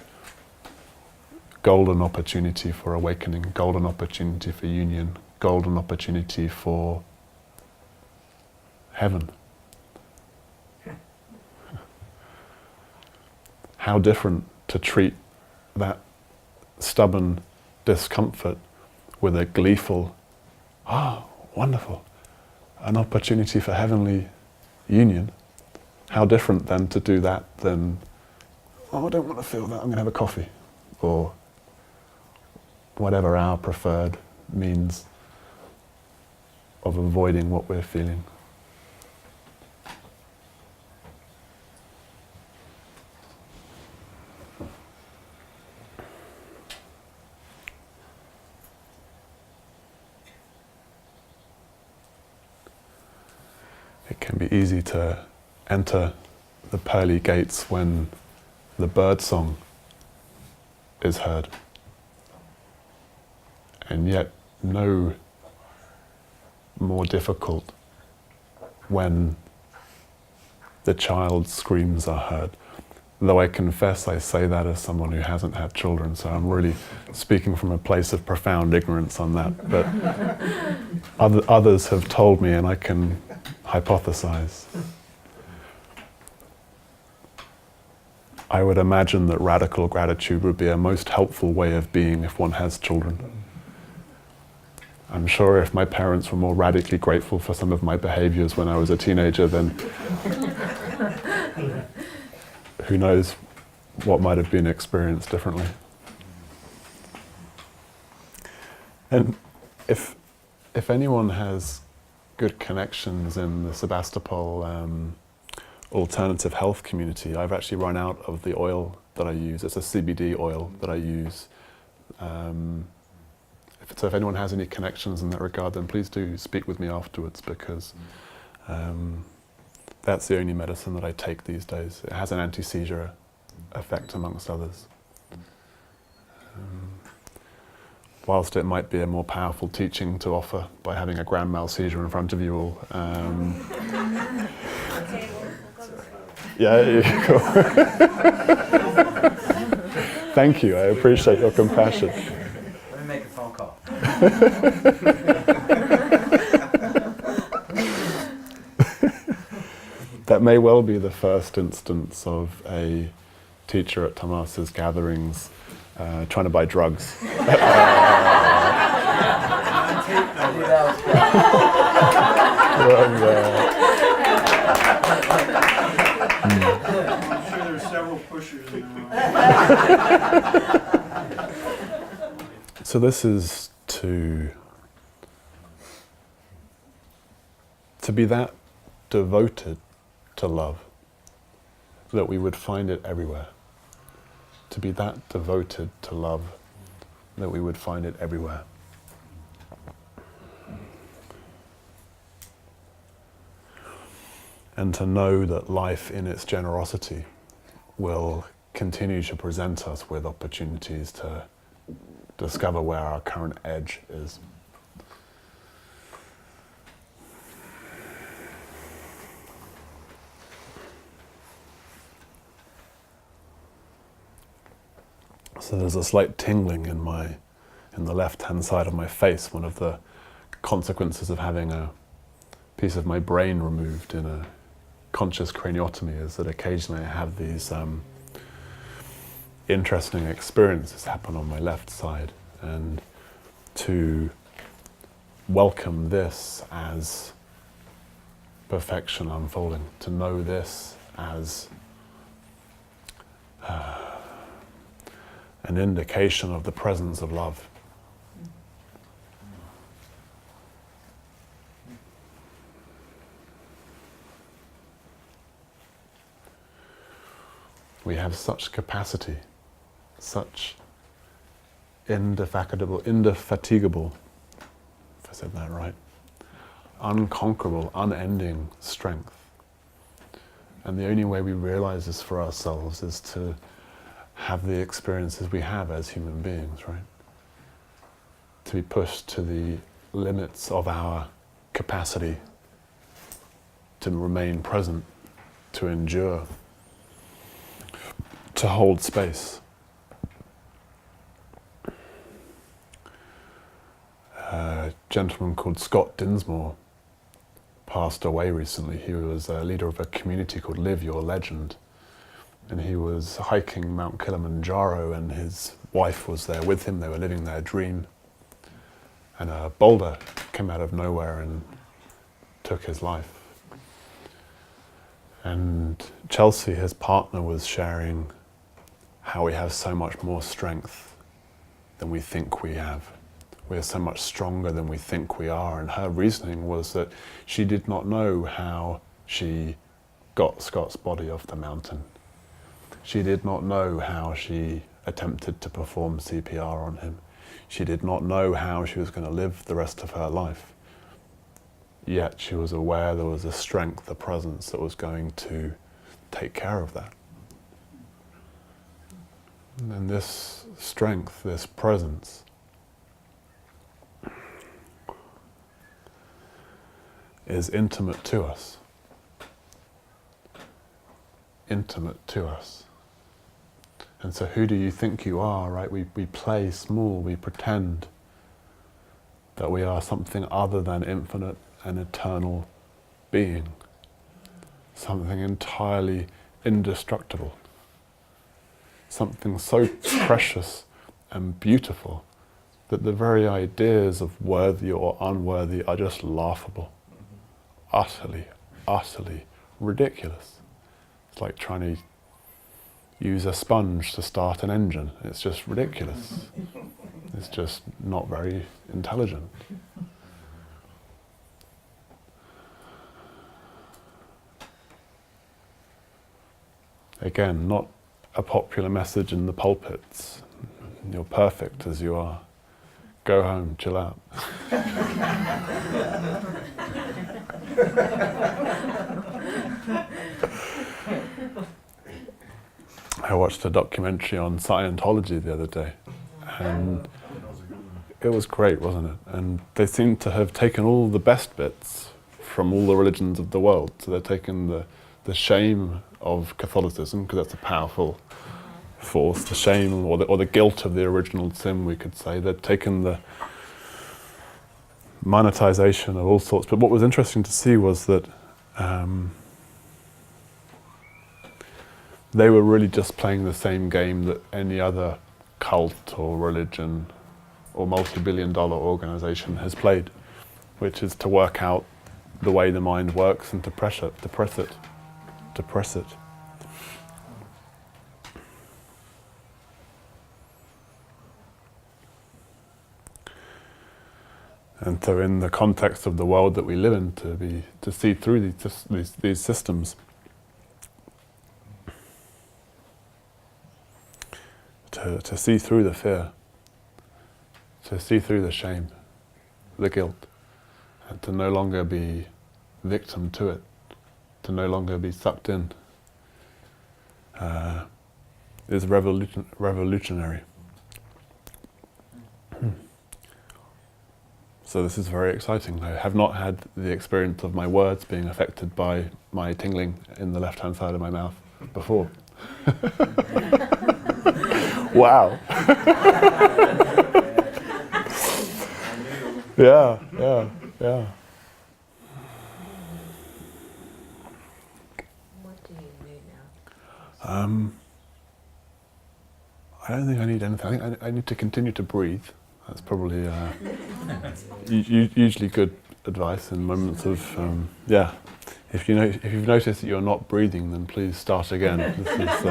golden opportunity for awakening, golden opportunity for union, golden opportunity for heaven. How different to treat that stubborn discomfort with a gleeful, wonderful, an opportunity for heavenly union. How different then to do that than, I don't want to feel that, I'm going to have a coffee. Or whatever our preferred means of avoiding what we're feeling. It can be easy to enter the pearly gates when the bird song is heard. And yet no more difficult when the child's screams are heard. Though I confess I say that as someone who hasn't had children, so I'm really speaking from a place of profound ignorance on that. But others have told me, and I can hypothesize. I would imagine that radical gratitude would be a most helpful way of being if one has children. I'm sure if my parents were more radically grateful for some of my behaviors when I was a teenager, then who knows what might have been experienced differently. And if anyone has good connections in the Sebastopol alternative health community, I've actually run out of the oil that I use. It's a CBD oil that I use. So if anyone has any connections in that regard, then please do speak with me afterwards, because that's the only medicine that I take these days. It has an anti-seizure effect amongst others. Whilst it might be a more powerful teaching to offer by having a grand mal seizure in front of you all. Yeah, cool. Thank you, I appreciate your compassion. Let me make a phone call. That may well be the first instance of a teacher at Tomas's gatherings trying to buy drugs. I'm sure there's several pushers in the room. So this is to be that devoted to love that we would find it everywhere. To be that devoted to love that we would find it everywhere. And to know that life in its generosity will continue to present us with opportunities to discover where our current edge is. So there's a slight tingling in the left-hand side of my face. One of the consequences of having a piece of my brain removed in a conscious craniotomy is that occasionally I have these interesting experiences happen on my left side, and to welcome this as perfection unfolding, to know this as an indication of the presence of love. We have such capacity, such indefatigable, if I said that right, unconquerable, unending strength. And the only way we realize this for ourselves is to have the experiences we have as human beings, right? To be pushed to the limits of our capacity to remain present, to endure, to hold space. A gentleman called Scott Dinsmore passed away recently. He was a leader of a community called Live Your Legend. And he was hiking Mount Kilimanjaro, and his wife was there with him. They were living their dream. And a boulder came out of nowhere and took his life. And Chelsea, his partner, was sharing how we have so much more strength than we think we have. We are so much stronger than we think we are. And her reasoning was that she did not know how she got Scott's body off the mountain. She did not know how she attempted to perform CPR on him. She did not know how she was going to live the rest of her life. Yet she was aware there was a strength, a presence that was going to take care of that. And this strength, this presence, is intimate to us. Intimate to us. And so who do you think you are, right? We play small, we pretend that we are something other than infinite and eternal being. Something entirely indestructible. Something so precious and beautiful that the very ideas of worthy or unworthy are just laughable. Utterly, utterly ridiculous. It's like trying to use a sponge to start an engine. It's just ridiculous. It's just not very intelligent. Again, not a popular message in the pulpits. You're perfect as you are. Go home, chill out. I watched a documentary on Scientology the other day, and it was great, wasn't it? And they seem to have taken all the best bits from all the religions of the world. So they've taken the shame of Catholicism, because that's a powerful force, the shame or the guilt of the original sin, we could say. They've taken the monetization of all sorts. But what was interesting to see was that they were really just playing the same game that any other cult or religion or multi-billion-dollar organization has played, which is to work out the way the mind works and to press it. And so in the context of the world that we live in, to see through these systems, to see through the fear, to see through the shame, the guilt, and to no longer be victim to it, to no longer be sucked in, is revolutionary. So this is very exciting. I have not had the experience of my words being affected by my tingling in the left-hand side of my mouth before. Wow. Yeah. What do you need now? I don't think I need anything. I think I need to continue to breathe. That's probably usually good advice in moments of yeah. If you've noticed that you're not breathing, then please start again. This is,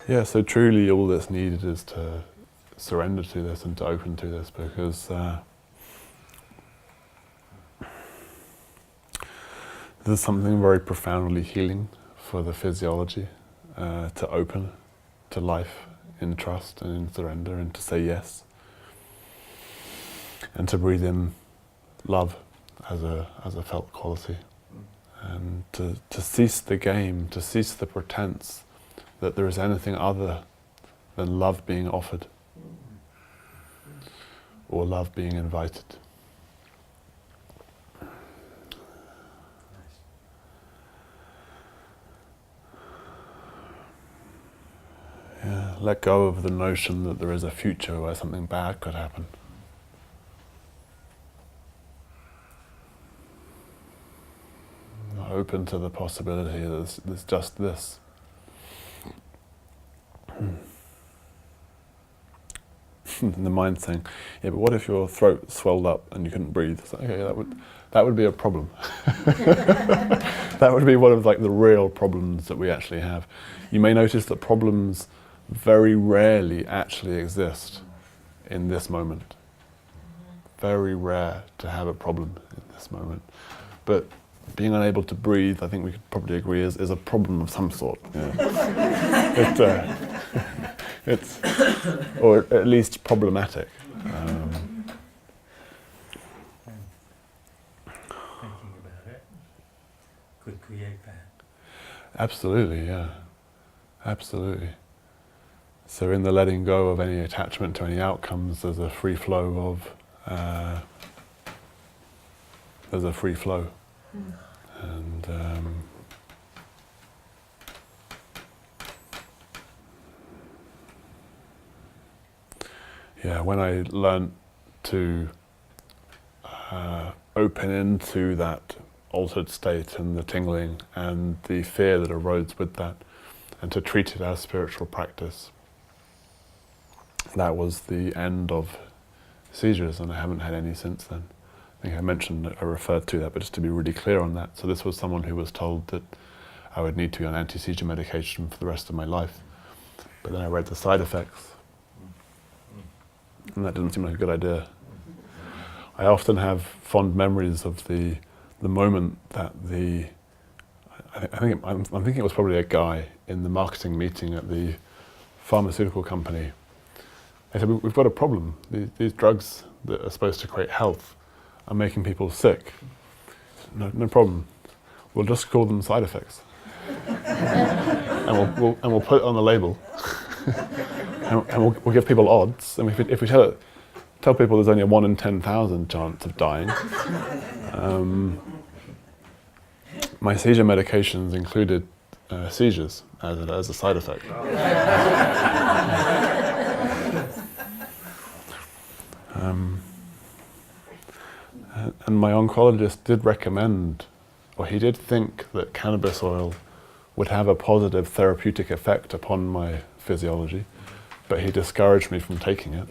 yeah. So truly, all that's needed is to surrender to this and to open to this, because there's something very profoundly healing for the physiology, to open to life in trust and in surrender, and to say yes, and to breathe in love as a felt quality, and to cease the game, to cease the pretense that there is anything other than love being offered or love being invited. Yeah, let go of the notion that there is a future where something bad could happen. Open to the possibility that there's just this. And the mind saying, yeah, but what if your throat swelled up and you couldn't breathe? It's like, okay, that would be a problem. That would be one of the real problems that we actually have. You may notice that problems very rarely actually exist in this moment. Very rare to have a problem in this moment. But being unable to breathe, I think we could probably agree, is a problem of some sort. Yeah. It's or at least problematic. Thinking about it could create that. Absolutely, yeah. Absolutely. So in the letting go of any attachment to any outcomes, there's a free flow of and yeah, when I learned to open into that altered state and the tingling and the fear that arose with that, and to treat it as spiritual practice, that was the end of seizures, and I haven't had any since then. I think I referred to that, but just to be really clear on that. So this was someone who was told that I would need to be on anti-seizure medication for the rest of my life. But then I read the side effects, and that didn't seem like a good idea. I often have fond memories of the moment that I'm thinking it was probably a guy in the marketing meeting at the pharmaceutical company. They said, we've got a problem. These drugs that are supposed to create health are making people sick. No problem. We'll just call them side effects. and we'll put it on the label. and we'll give people odds. And if we tell people there's only a 1 in 10,000 chance of dying, my seizure medications included seizures as a side effect. And my oncologist did recommend, or he did think that cannabis oil would have a positive therapeutic effect upon my physiology, but he discouraged me from taking it.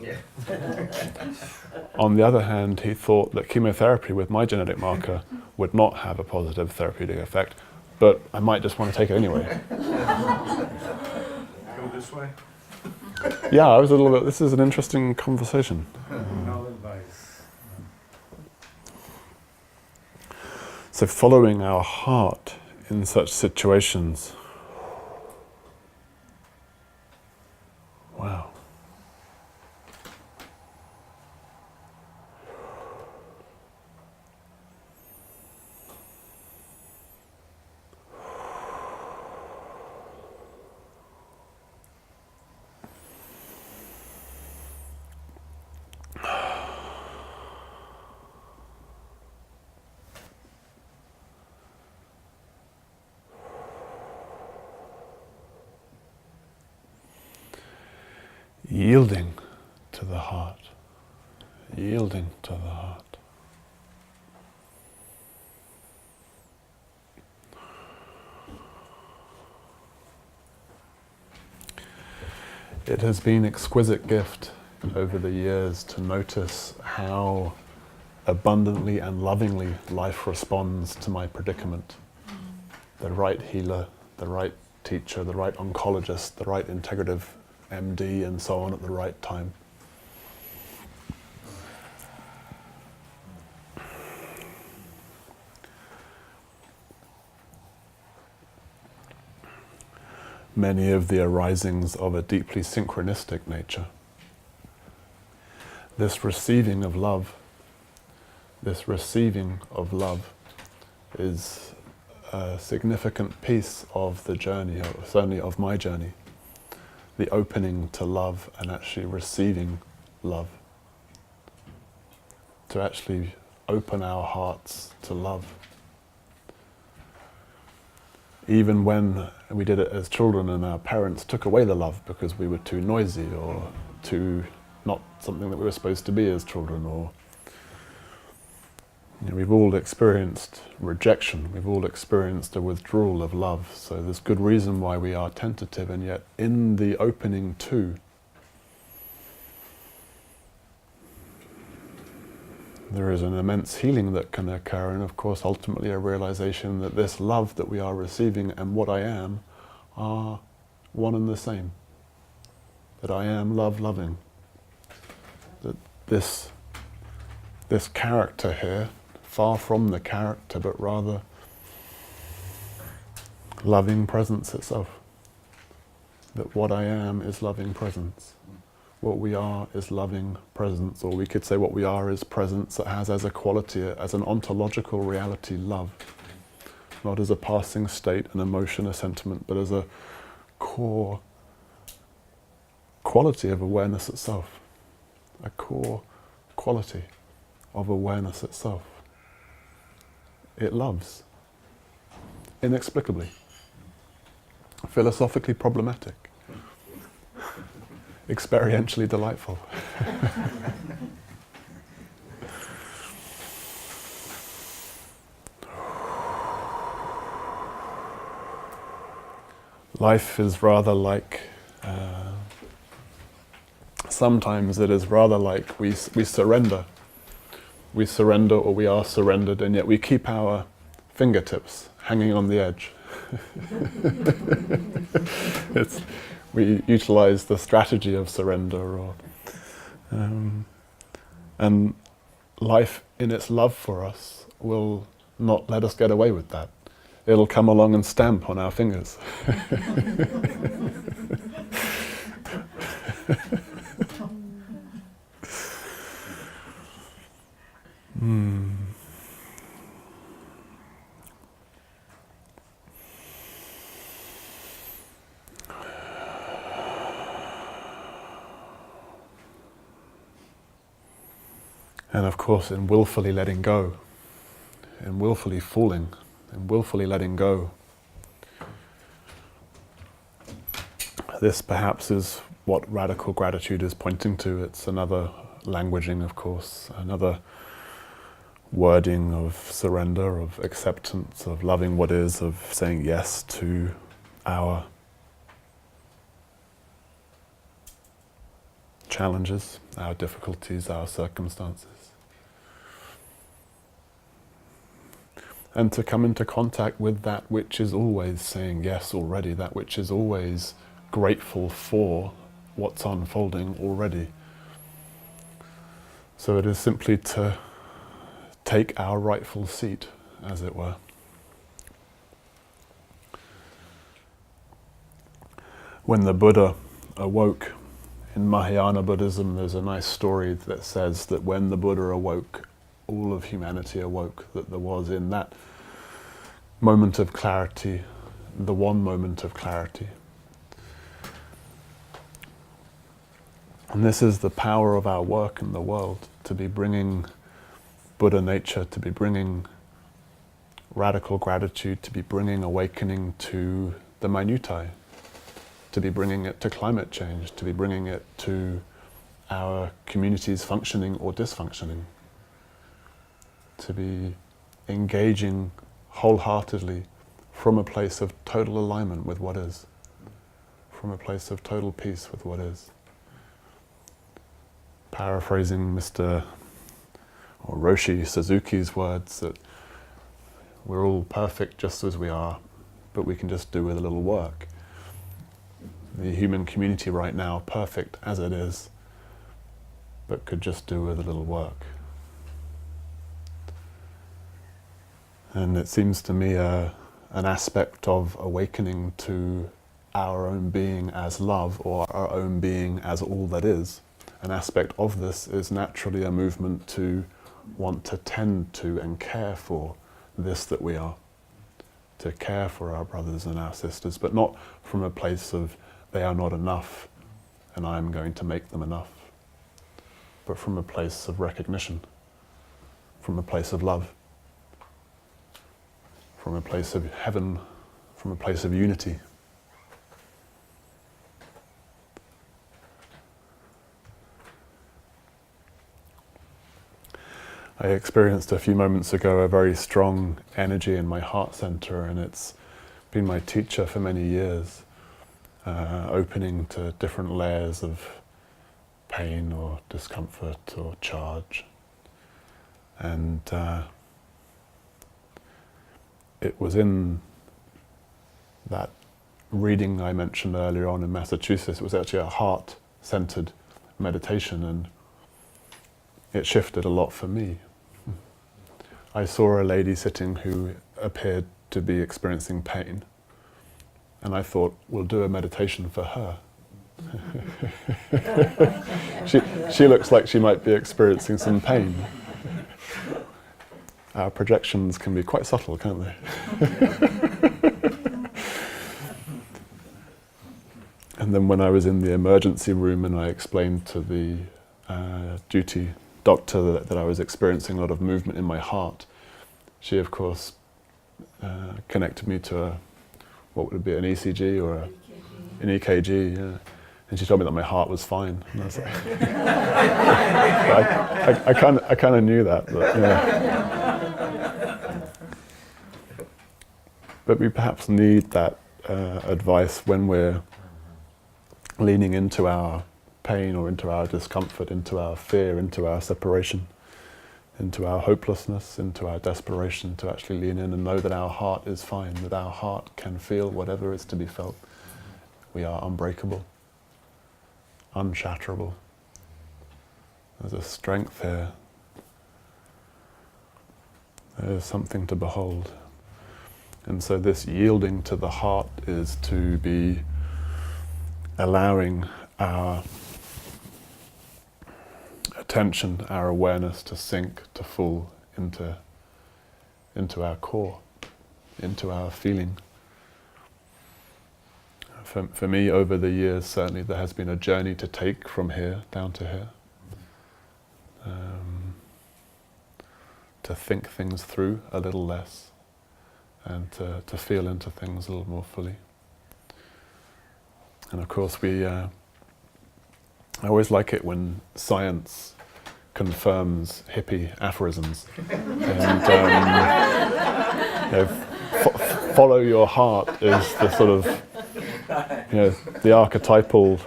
On the other hand, he thought that chemotherapy with my genetic marker would not have a positive therapeutic effect, but I might just want to take it anyway. Go this way. Yeah, I was a little bit, this is an interesting conversation. No advice. So following our heart in such situations. Wow. Yielding to the heart, yielding to the heart. It has been an exquisite gift over the years to notice how abundantly and lovingly life responds to my predicament. The right healer, the right teacher, the right oncologist, the right integrative MD and so on at the right time. Many of the arisings of a deeply synchronistic nature. This receiving of love is a significant piece of the journey, or certainly of my journey. The opening to love and actually receiving love. To actually open our hearts to love. Even when we did it as children and our parents took away the love because we were too noisy or too not something that we were supposed to be as children, or we've all experienced rejection, we've all experienced a withdrawal of love, so there's good reason why we are tentative, and yet in the opening to, there is an immense healing that can occur, and of course ultimately a realization that this love that we are receiving and what I am are one and the same. That I am love-loving. That this character here, far from the character, but rather loving presence itself. That what I am is loving presence. What we are is loving presence, or we could say what we are is presence that has as a quality, as an ontological reality, love. Not as a passing state, an emotion, a sentiment, but as a core quality of awareness itself. A core quality of awareness itself. It loves. Inexplicably. Philosophically problematic. Experientially delightful. Life is rather like, sometimes it is rather like we surrender. We surrender, or we are surrendered, and yet we keep our fingertips hanging on the edge. We utilize the strategy of surrender, and life in its love for us will not let us get away with that. It'll come along and stamp on our fingers. And of course, in willfully letting go, in willfully falling, in willfully letting go, this perhaps is what radical gratitude is pointing to. It's another languaging, of course, another wording of surrender, of acceptance, of loving what is, of saying yes to our challenges, our difficulties, our circumstances. and to come into contact with that which is always saying yes already, that which is always grateful for what's unfolding already. So it is simply to take our rightful seat, as it were. When the Buddha awoke, in Mahayana Buddhism there's a nice story that says that when the Buddha awoke, all of humanity awoke, that there was in that moment of clarity, the one moment of clarity. And this is the power of our work in the world, to be bringing Buddha nature, to be bringing radical gratitude, to be bringing awakening to the minutiae, to be bringing it to climate change, to be bringing it to our communities functioning or dysfunctioning, to be engaging wholeheartedly from a place of total alignment with what is, from a place of total peace with what is. Paraphrasing Mr. or Roshi Suzuki's words, that we're all perfect just as we are, but we can just do with a little work. The human community right now, perfect as it is, but could just do with a little work. And it seems to me an aspect of awakening to our own being as love, or our own being as all that is. An aspect of this is naturally a movement to want to tend to and care for this that we are, to care for our brothers and our sisters, but not from a place of they are not enough and I'm going to make them enough, but from a place of recognition, from a place of love, from a place of heaven, from a place of unity. I experienced a few moments ago a very strong energy in my heart center, and it's been my teacher for many years, opening to different layers of pain or discomfort or charge. And it was in that reading I mentioned earlier on in Massachusetts. It was actually a heart-centered meditation, and it shifted a lot for me. I saw a lady sitting who appeared to be experiencing pain, and I thought, we'll do a meditation for her. She looks like she might be experiencing some pain. Our projections can be quite subtle, can't they? And then when I was in the emergency room and I explained to the duty doctor that I was experiencing a lot of movement in my heart, she of course connected me to what would it be, an ECG or an EKG, yeah. And she told me that my heart was fine. And I was like, I kind of knew that, but yeah. But we perhaps need that advice when we're leaning into our pain or into our discomfort, into our fear, into our separation, into our hopelessness, into our desperation, to actually lean in and know that our heart is fine, that our heart can feel whatever is to be felt. We are unbreakable, unshatterable. There's a strength here. There's something to behold. And so this yielding to the heart is to be allowing our attention, our awareness to sink, to fall into our core, into our feeling. For me, over the years, certainly there has been a journey to take from here down to here. To think things through a little less, and to feel into things a little more fully. And of course I always like it when science confirms hippie aphorisms. And follow your heart is the sort of, the archetypal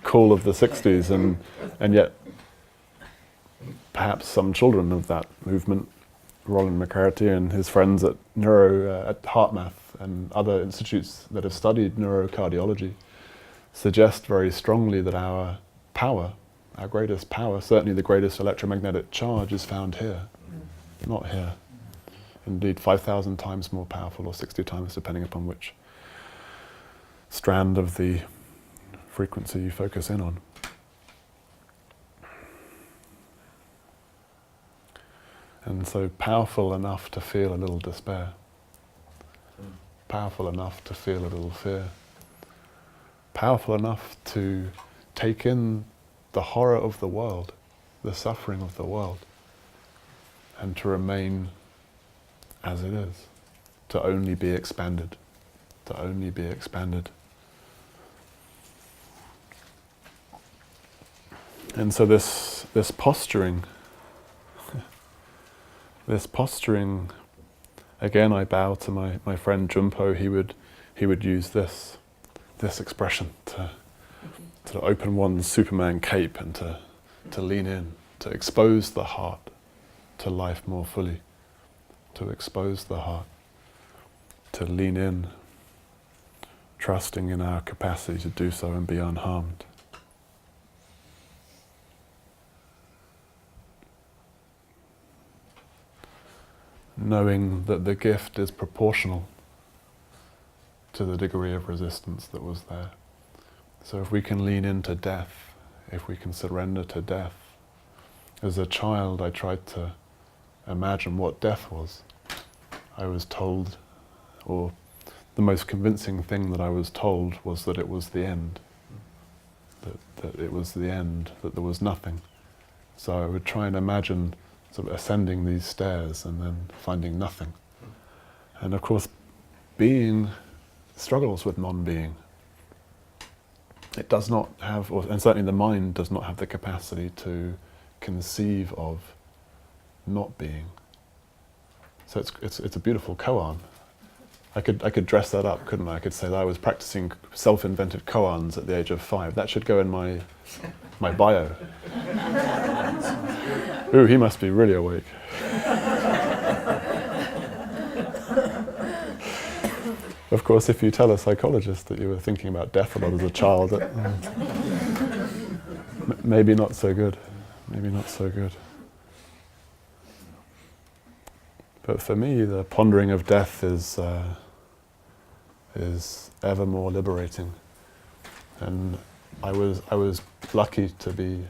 call of the 60s, and yet perhaps some children of that movement Roland McCarthy and his friends at at HeartMath and other institutes that have studied neurocardiology suggest very strongly that our power, our greatest power, certainly the greatest electromagnetic charge, is found here, not here. Indeed, 5,000 times more powerful, or 60 times, depending upon which strand of the frequency you focus in on. And so powerful enough to feel a little despair, powerful enough to feel a little fear, powerful enough to take in the horror of the world, the suffering of the world, and to remain as it is, to only be expanded, to only be expanded. And so this posturing, again I bow to my friend Jumpo. He would use this expression to open one's Superman cape and to lean in, to expose the heart to life more fully, to expose the heart, to lean in, trusting in our capacity to do so and be unharmed. Knowing that the gift is proportional to the degree of resistance that was there. So if we can lean into death, if we can surrender to death. As a child, I tried to imagine what death was. I was told, or the most convincing thing that I was told was that it was the end. That it was the end, that there was nothing. So I would try and imagine sort of ascending these stairs and then finding nothing. And of course, being struggles with non-being. It does not have, and certainly the mind does not have the capacity to conceive of not being. So it's a beautiful koan. I could dress that up, couldn't I? I could say that I was practicing self-invented koans at the age of 5. That should go in my bio. Ooh, he must be really awake. Of course, if you tell a psychologist that you were thinking about death a lot as a child, maybe not so good. Maybe not so good. But for me, the pondering of death is ever more liberating. And I was lucky to be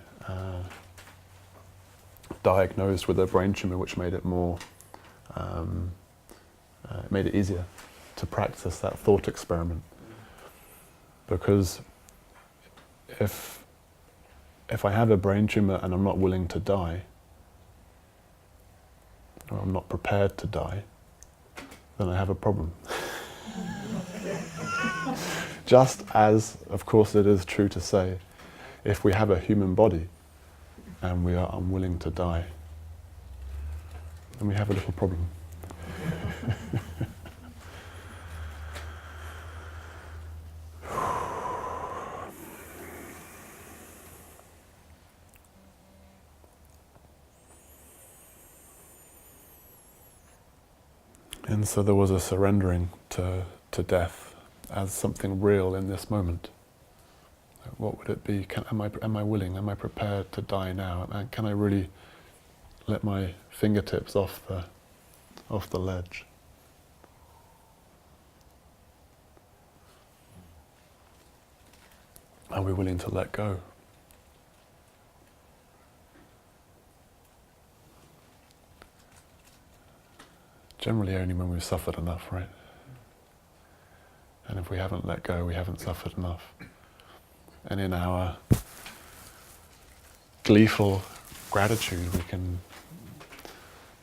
diagnosed with a brain tumor, which made it more, made it easier to practice that thought experiment. Because if I have a brain tumor and I'm not willing to die, or I'm not prepared to die, then I have a problem. Just as, of course, it is true to say, if we have a human body and we are unwilling to die, then we have a little problem. And so there was a surrendering to death as something real in this moment. What would it be? Am I willing? Am I prepared to die now? And can I really let my fingertips off the ledge? Are we willing to let go? Generally only when we've suffered enough, right? And if we haven't let go, we haven't suffered enough. And in our gleeful gratitude, we can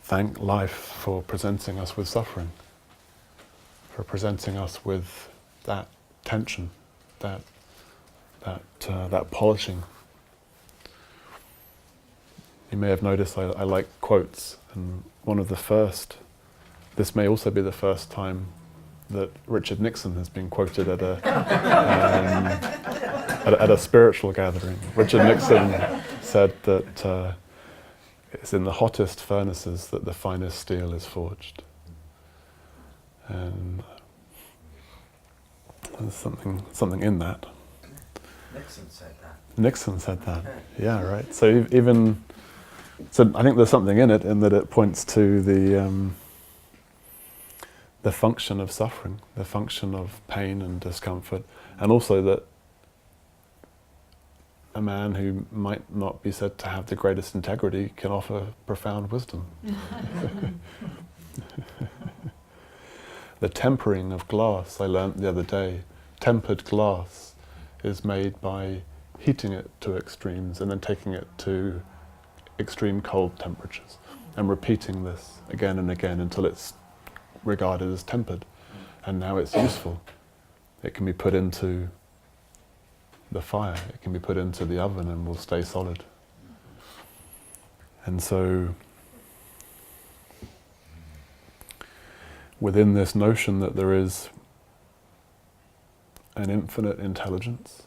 thank life for presenting us with suffering, for presenting us with that tension, that polishing. You may have noticed I like quotes, and one of the first. This may also be the first time that Richard Nixon has been quoted at a spiritual gathering. Richard Nixon said that It's in the hottest furnaces that the finest steel is forged. And there's something in that. Nixon said that. Nixon said that. Yeah, right. So so I think there's something in it, in that it points to the function of suffering, the function of pain and discomfort, and also that a man who might not be said to have the greatest integrity can offer profound wisdom. The tempering of glass, I learnt the other day, tempered glass is made by heating it to extremes and then taking it to extreme cold temperatures and repeating this again and again until it's regarded as tempered. And now it's useful. It can be put into the fire, it can be put into the oven and will stay solid. And so within this notion that there is an infinite intelligence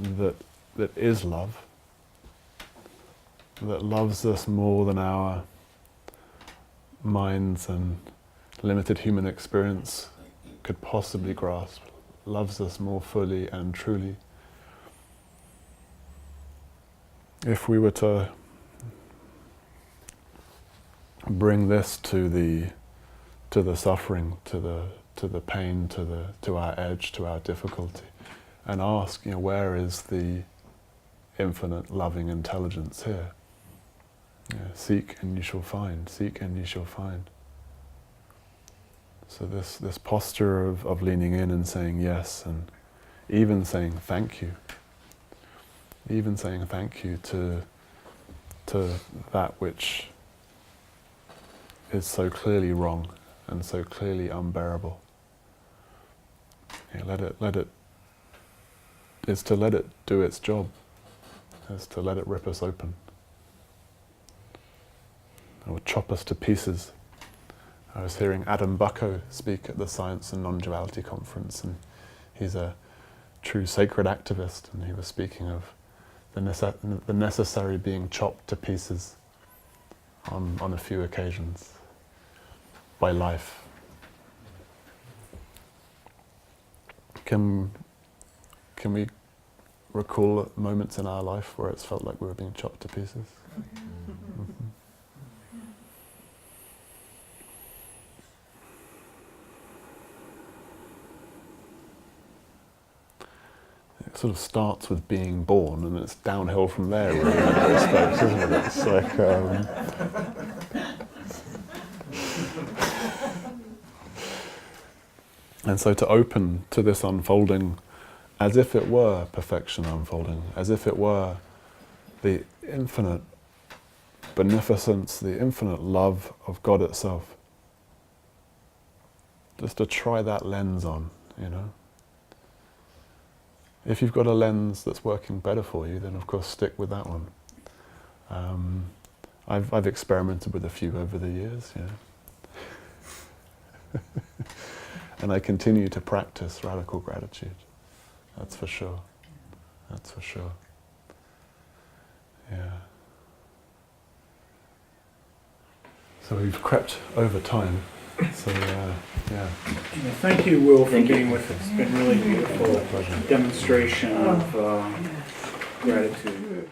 that is love, that loves us more than our minds and limited human experience could possibly grasp, loves us more fully and truly. If we were to bring this to the suffering, to the pain, to our edge, to our difficulty, and ask, where is the infinite loving intelligence here? Seek and you shall find. Seek and you shall find. So this posture of leaning in and saying yes, and even saying thank you. Even saying thank you to that which is so clearly wrong and so clearly unbearable. Let it is to let it do its job, is to let it rip us open. It will chop us to pieces. I was hearing Adam Bucko speak at the Science and Non-Duality Conference, and he's a true sacred activist, and he was speaking of the necessary being chopped to pieces on a few occasions by life. Can we recall moments in our life where it's felt like we were being chopped to pieces? Mm-hmm. It sort of starts with being born, and it's downhill from there, really, in many respects, isn't it? It's like, and so to open to this unfolding as if it were perfection unfolding, as if it were the infinite beneficence, the infinite love of God itself. Just to try that lens on, If you've got a lens that's working better for you, then of course stick with that one. I've experimented with a few over the years, and I continue to practice radical gratitude. That's for sure. That's for sure. Yeah. So we've crept over time. So yeah. Thank you, Will, for being with us. It's been really beautiful demonstration of gratitude.